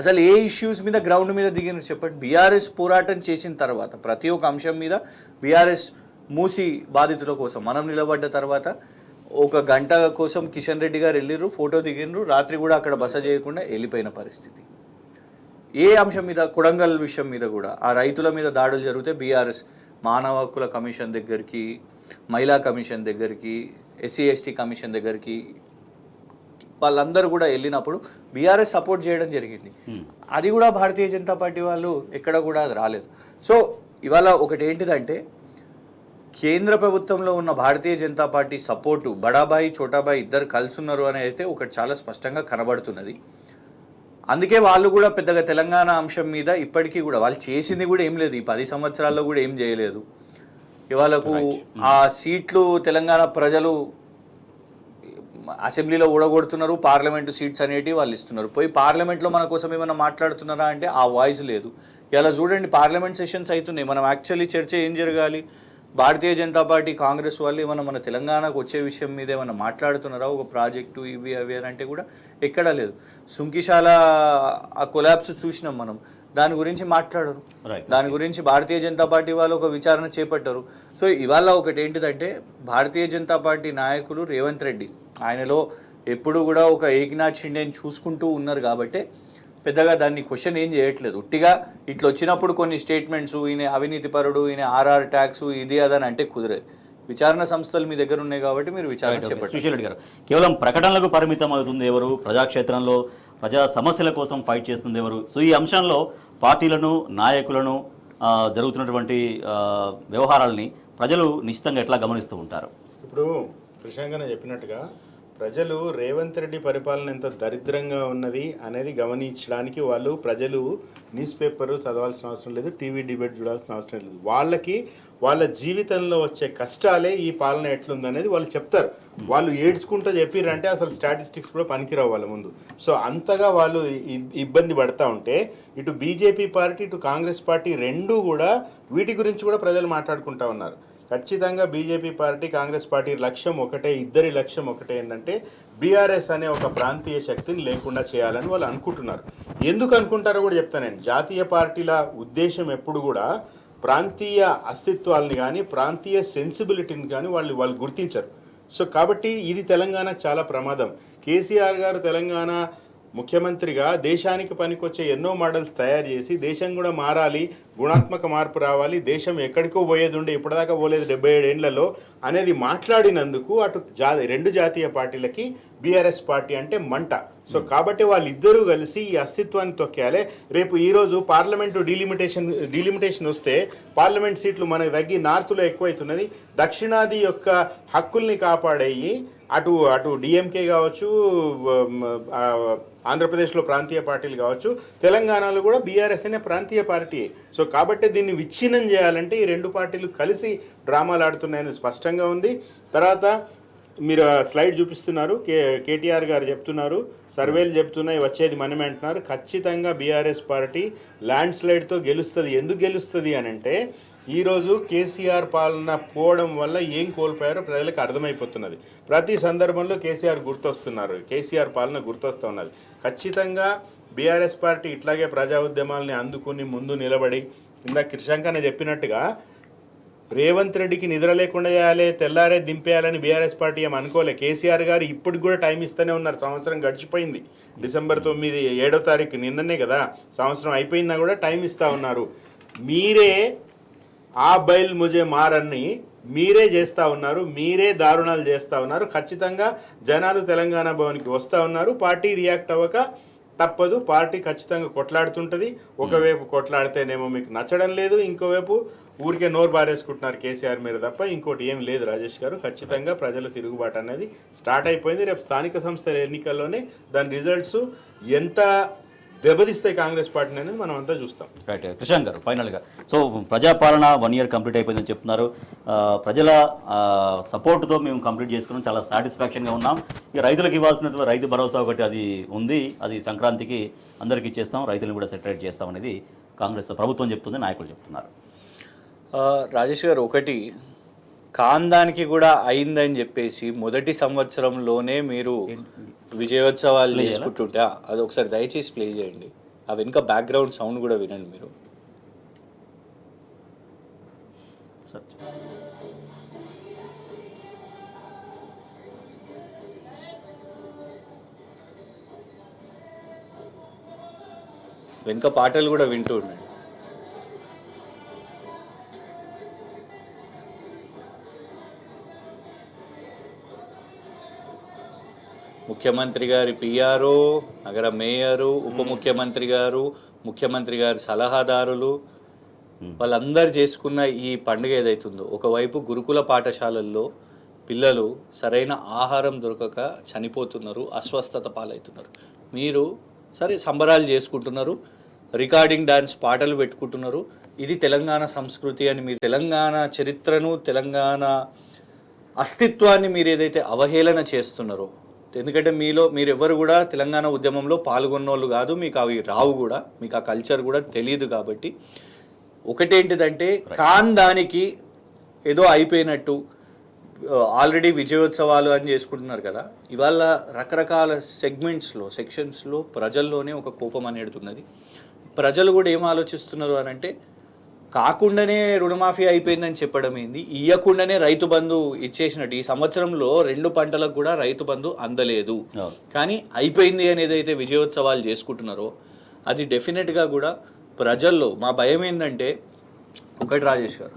అసలు ఏ ఇష్యూస్ మీద గ్రౌండ్ మీద దిగిన చెప్పండి. బీఆర్ఎస్ పోరాటం చేసిన తర్వాత ప్రతి ఒక్క అంశం మీద బీఆర్ఎస్ మూసి బాధితుల కోసం మనం నిలబడ్డ తర్వాత ఒక గంట కోసం కిషన్ రెడ్డి గారు వెళ్ళిర్రు, ఫోటో దిగిర్రు, రాత్రి కూడా అక్కడ బస చేయకుండా వెళ్ళిపోయిన పరిస్థితి. ఏ అంశం మీద, కొడంగల్ విషయం మీద కూడా ఆ రైతుల మీద దాడులు జరిగితే బీఆర్ఎస్ మానవ హక్కుల కమిషన్ దగ్గరికి, మహిళా కమిషన్ దగ్గరికి, ఎస్సీ ఎస్టీ కమిషన్ దగ్గరికి వాళ్ళందరూ కూడా వెళ్ళినప్పుడు బీఆర్ఎస్ సపోర్ట్ చేయడం జరిగింది. అది కూడా భారతీయ జనతా పార్టీ వాళ్ళు ఎక్కడ కూడా అది రాలేదు. సో ఇవాళ ఒకటి ఏంటిదంటే, కేంద్ర ప్రభుత్వంలో ఉన్న భారతీయ జనతా పార్టీ సపోర్టు బడాబాయి చోటాబాయి ఇద్దరు కలిసి ఉన్నారు అని అయితే ఒకటి చాలా స్పష్టంగా కనబడుతున్నది. అందుకే వాళ్ళు కూడా పెద్దగా తెలంగాణ అంశం మీద ఇప్పటికీ కూడా వాళ్ళు చేసింది కూడా ఏం లేదు, ఈ 10 సంవత్సరాల్లో కూడా ఏం చేయలేదు. ఇవాళకు ఆ సీట్లు తెలంగాణ ప్రజలు అసెంబ్లీలో ఊడగొడుతున్నారు, పార్లమెంటు సీట్స్ అనేటివి వాళ్ళు ఇస్తున్నారు. పోయి పార్లమెంట్లో మన కోసం ఏమైనా మాట్లాడుతున్నారా అంటే ఆ వాయిస్ లేదు. ఇలా చూడండి, పార్లమెంట్ సెషన్స్ అవుతున్నాయి. మనం యాక్చువల్లీ చర్చ ఏం జరగాలి, భారతీయ జనతా పార్టీ కాంగ్రెస్ వాళ్ళు ఏమైనా మన తెలంగాణకు వచ్చే విషయం మీద ఏమైనా మాట్లాడుతున్నారా, ఒక ప్రాజెక్టు ఇవి అవి అని అంటే కూడా ఎక్కడా లేదు. సుంకిశాల ఆ కొలాప్స్ చూసినాం మనం, దాని గురించి మాట్లాడరు. దాని గురించి భారతీయ జనతా పార్టీ వాళ్ళు ఒక విచారణ చేపట్టారు. సో ఇవాళ ఒకటి ఏంటిదంటే, భారతీయ జనతా పార్టీ నాయకులు రేవంత్ రెడ్డి ఆయనలో ఎప్పుడు కూడా ఒక ఏకనాథ్ షిండేని చూసుకుంటూ ఉన్నారు కాబట్టి పెద్దగా దాన్ని క్వశ్చన్ ఏం చేయట్లేదు. ఉట్టిగా ఇట్లా వచ్చినప్పుడు కొన్ని స్టేట్మెంట్స్, ఈయన అవినీతి పరుడు, ఈయన ఆర్ఆర్ ట్యాక్స్ ఇది అదని అంటే కుదరదు. విచారణ సంస్థలు మీ దగ్గర ఉన్నాయి కాబట్టి మీరు విచారణ చేపట్టారు. శ్రీశైల్ రెడ్డి గారు, కేవలం ప్రకటనలకు పరిమితం అవుతుంది ఎవరు, ప్రజాక్షేత్రంలో ప్రజా సమస్యల కోసం ఫైట్ చేస్తుంది ఎవరు? సో ఈ అంశంలో పార్టీలను, నాయకులను, జరుగుతున్నటువంటి వ్యవహారాలని ప్రజలు నిశ్చితంగా ఎట్లా గమనిస్తూ ఉంటారు? ఇప్పుడు కృష్ణంగానే చెప్పినట్టుగా ప్రజలు రేవంత్ రెడ్డి పరిపాలన ఎంత దరిద్రంగా ఉన్నది అనేది గమనించడానికి ప్రజలు న్యూస్ పేపర్ చదవాల్సిన అవసరం లేదు, టీవీ డిబేట్ చూడాల్సిన అవసరం లేదు. వాళ్ళకి వాళ్ళ జీవితంలో వచ్చే కష్టాలే ఈ పాలన ఎట్లుందనేది వాళ్ళు చెప్తారు. వాళ్ళు ఏడ్చుకుంటూ చెప్పిర్రంటే అసలు స్టాటిస్టిక్స్ కూడా పనికిరావు వాళ్ళ ముందు. సో అంతగా వాళ్ళు ఇబ్బంది పడతా ఉంటే ఇటు బీజేపీ పార్టీ, ఇటు కాంగ్రెస్ పార్టీ రెండూ కూడా వీటి గురించి కూడా ప్రజలు మాట్లాడుకుంటా ఉన్నారు. ఖచ్చితంగా బీజేపీ పార్టీ, కాంగ్రెస్ పార్టీ లక్ష్యం ఒకటే, ఇద్దరి లక్ష్యం ఒకటే, ఏంటంటే బీఆర్ఎస్ అనే ఒక ప్రాంతీయ శక్తిని లేకుండా చేయాలని వాళ్ళు అనుకుంటున్నారు. ఎందుకు అనుకుంటారో కూడా చెప్తానండి. జాతీయ పార్టీల ఉద్దేశం ఎప్పుడు కూడా ప్రాంతీయ అస్తిత్వాలని కానీ, ప్రాంతీయ సెన్సిబిలిటీని కానీ వాళ్ళు గుర్తించరు. సో కాబట్టి ఇది తెలంగాణకు చాలా ప్రమాదం. కేసీఆర్ గారు తెలంగాణ ముఖ్యమంత్రిగా దేశానికి పనికొచ్చే ఎన్నో మోడల్స్ తయారు చేసి దేశం కూడా మారాలి, గుణాత్మక మార్పు రావాలి, దేశం ఎక్కడికో పోయేది ఉండే ఇప్పటిదాకా పోలేదు 77 ఏళ్లలో అనేది మాట్లాడినందుకు అటు రెండు జాతీయ పార్టీలకి బీఆర్ఎస్ పార్టీ అంటే మంట. సో కాబట్టి వాళ్ళిద్దరూ కలిసి ఈ అస్తిత్వాన్ని తొక్కేయాలి. రేపు ఈరోజు పార్లమెంటు డీలిమిటేషన్ వస్తే పార్లమెంట్ సీట్లు మనకు తగ్గి నార్త్లో ఎక్కువైతున్నది. దక్షిణాది యొక్క హక్కుల్ని కాపాడేయి అటు డిఎంకే కావచ్చు, ఆంధ్రప్రదేశ్లో ప్రాంతీయ పార్టీలు కావచ్చు, తెలంగాణలో కూడా బీఆర్ఎస్ అనే ప్రాంతీయ పార్టీ. సో కాబట్టి దీన్ని విచ్ఛిన్నం చేయాలంటే ఈ రెండు పార్టీలు కలిసి డ్రామాలు ఆడుతున్నాయని స్పష్టంగా ఉంది. తర్వాత మీరు స్లైడ్ చూపిస్తున్నారు, కేటీఆర్ గారు చెప్తున్నారు, సర్వేలు చెప్తున్నాయి వచ్చేది మనమే అంటున్నారు. ఖచ్చితంగా బీఆర్ఎస్ పార్టీ ల్యాండ్ స్లైడ్తో గెలుస్తుంది. ఎందుకు గెలుస్తుంది అని అంటే ఈరోజు కేసీఆర్ పాలన పోవడం వల్ల ఏం కోల్పోయారో ప్రజలకు అర్థమైపోతున్నది. ప్రతి సందర్భంలో కేసీఆర్ పాలన గుర్తొస్తున్నది. ఖచ్చితంగా బీఆర్ఎస్ పార్టీ ఇట్లాగే ప్రజా ఉద్యమాలని అందుకుని ముందు నిలబడి ఇందాక కృషంకన్న చెప్పినట్టుగా రేవంత్ రెడ్డికి నిద్ర లేకుండా చేయాలి, తెల్లారే దింపేయాలని బీఆర్ఎస్ పార్టీ ఏం అనుకోలే. కేసీఆర్ గారు ఇప్పటికి కూడా టైం ఇస్తూనే ఉన్నారు. సంవత్సరం గడిచిపోయింది. డిసెంబర్ 9 7వ తారీఖు నిన్ననే కదా సంవత్సరం అయిపోయినా కూడా టైం ఇస్తూ ఉన్నారు. మీరే ఆ బైల్ ముజే మారని మీరే చేస్తూ ఉన్నారు, మీరే దారుణాలు చేస్తూ ఉన్నారు. ఖచ్చితంగా జనాలు తెలంగాణ భవన్కి వస్తూ ఉన్నారు. పార్టీ రియాక్ట్ అవ్వక తప్పదు. పార్టీ ఖచ్చితంగా కొట్లాడుతుంటుంది. ఒకవైపు కొట్లాడితేనేమో మీకు నచ్చడం లేదు, ఇంకోవైపు ఊరికే నోరు బారేసుకుంటున్నారు కేసీఆర్ మీద తప్ప ఇంకోటి ఏం లేదు. రాజేష్ గారు, ఖచ్చితంగా ప్రజల తిరుగుబాటు అనేది స్టార్ట్ అయిపోయింది. రేపు స్థానిక సంస్థల ఎన్నికల్లోనే దాని రిజల్ట్స్ ఎంత దెబ్బతీస్తాయి కాంగ్రెస్ పార్టీని అనేది మనం అంతా చూస్తాం. రైట్. కృష్ణ గారు, ఫైనల్గా సో ప్రజాపాలన 1 year కంప్లీట్ అయిపోయిందని చెప్తున్నారు. ప్రజల సపోర్ట్తో మేము కంప్లీట్ చేసుకున్నాం, చాలా సాటిస్ఫాక్షన్గా ఉన్నాం. ఇక రైతులకు ఇవ్వాల్సిన రైతు భరోసా ఒకటి అది ఉంది, అది సంక్రాంతికి అందరికీ ఇచ్చేస్తాం, రైతులను కూడా సెటరేట్ చేస్తాం అనేది కాంగ్రెస్ ప్రభుత్వం చెప్తుంది, నాయకులు చెప్తున్నారు. రాజేష్ గారు, ఒకటి కాందానికి కూడా అయిందని చెప్పేసి మొదటి సంవత్సరంలోనే మీరు విజయోత్సవాలు చేసుకుంటుంటే అది ఒకసారి దయచేసి ప్లే చేయండి. ఆ వెనుక బ్యాక్గ్రౌండ్ సౌండ్ కూడా వినండి మీరు. వెనుక పాటలు కూడా వింటూ ఉండండి. ముఖ్యమంత్రి గారి పిఆర్ఓ, నగర మేయరు, ఉప ముఖ్యమంత్రి గారు, ముఖ్యమంత్రి గారి సలహాదారులు వాళ్ళందరూ చేసుకున్న ఈ పండుగ ఏదైతుందో, ఒకవైపు గురుకుల పాఠశాలల్లో పిల్లలు సరైన ఆహారం దొరకక చనిపోతున్నారు, అస్వస్థత పాలవుతున్నారు. మీరు సరే సంబరాలు చేసుకుంటున్నారు, రికార్డింగ్ డాన్స్ పాటలు పెట్టుకుంటున్నారు. ఇది తెలంగాణ సంస్కృతి అని మీరు తెలంగాణ చరిత్రను, తెలంగాణ అస్తిత్వాన్ని మీరు ఏదైతే అవహేళన చేస్తున్నారో, ఎందుకంటే మీరు ఎవరు కూడా తెలంగాణ ఉద్యమంలో పాల్గొన్నోళ్ళు కాదు, మీకు అవి రావు కూడా, మీకు ఆ కల్చర్ కూడా తెలియదు. కాబట్టి ఒకటేంటిదంటే దానికి ఏదో అయిపోయినట్టు ఆల్రెడీ విజయోత్సవాలు అని చేసుకుంటున్నారు కదా. ఇవాళ రకరకాల సెక్షన్స్లో ప్రజల్లోనే ఒక కోపం అనేది ఉన్నది. ప్రజలు కూడా ఏం ఆలోచిస్తున్నారు అని అంటే, కాకుండానే రుణమాఫీ అయిపోయిందని చెప్పడం ఏంది, ఇయ్యకుండానే రైతు బంధు ఇచ్చేసినట్టు. ఈ సంవత్సరంలో 2 పంటలకు కూడా రైతు బంధు అందలేదు, కానీ అయిపోయింది అనేది అయితే విజయోత్సవాలు చేసుకుంటున్నారో అది డెఫినెట్గా కూడా ప్రజల్లో మా భయం ఏంటంటే, ఒకటి రాజేష్ గారు,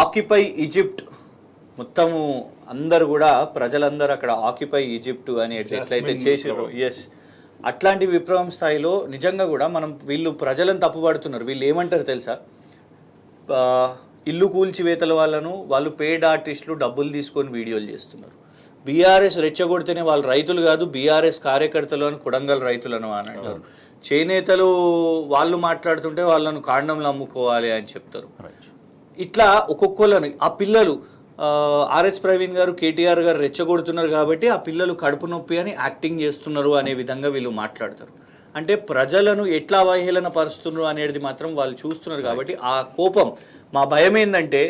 ఆక్యుపై ఈజిప్ట్ మొత్తము అందరు కూడా ప్రజలందరూ అక్కడ ఆక్యుపై ఈజిప్ట్ అని ఎట్లయితే చేసారో, ఎస్ అట్లాంటి విప్లవం స్థాయిలో నిజంగా కూడా వీళ్ళు ప్రజలను తప్పుపడుతున్నారు. వీళ్ళు ఏమంటారు తెలుసా, ఇల్లు కూల్చివేతల వాళ్ళు పెయిడ్ ఆర్టిస్టులు డబ్బులు తీసుకొని వీడియోలు చేస్తున్నారు. బీఆర్ఎస్ రెచ్చగొడితేనే వాళ్ళు రైతులు కాదు, బీఆర్ఎస్ కార్యకర్తలు అని కొడంగల్ రైతులను అని అంటారు. చేనేతలు వాళ్ళు మాట్లాడుతుంటే వాళ్ళను కాండంలో అమ్ముకోవాలి అని చెప్తారు. ఇట్లా ఒక్కొక్కళ్ళని ఆ పిల్లలు ఆర్ఎస్ ప్రవీణ్ గారు, కేటీఆర్ గారు రెచ్చగొడుతున్నారు కాబట్టి ఆ పిల్లలు కడుపు నొప్పి అని యాక్టింగ్ చేస్తున్నారు అనే విధంగా వీళ్ళు మాట్లాడతారు. అంటే ప్రజలను ఎట్లా అవహేళన పరుస్తున్నారు అనేది మాత్రం వాళ్ళు చూస్తున్నారు. కాబట్టి ఆ కోపం, మా భయం ఏంటంటే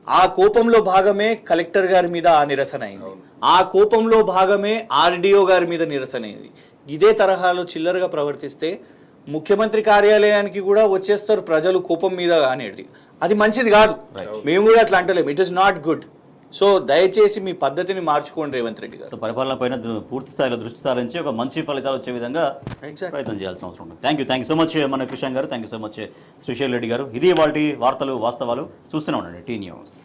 ఆ కోపంలో భాగమే కలెక్టర్ గారి మీద ఆ నిరసన అయింది, ఆ కోపంలో భాగమే ఆర్డీఓ గారి మీద నిరసన అయింది. ఇదే తరహాలో చిల్లరగా ప్రవర్తిస్తే ముఖ్యమంత్రి కార్యాలయానికి కూడా వచ్చేస్తారు ప్రజలు కోపం మీద అనేది. అది మంచిది కాదు, మేము కూడా అట్లా అంటలేము. It is not good. So దయచేసి మీ పద్ధతిని మార్చుకోండి రేవంత్ రెడ్డి గారు. సో పరిపాలన పైన పూర్తి స్థాయిలో దృష్టి సారించి ఒక మంచి ఫలితాలు వచ్చే విధంగా ప్రయత్నం చేయాల్సిన అవసరం ఉంటుంది. థ్యాంక్ యూ సో మచ్ మన కిషన్ గారు, thank you so much Srishail Reddy గారు. ఇది వాటి వార్తలు వాస్తవాలు చూస్తూనే ఉండండి టీ న్యూస్.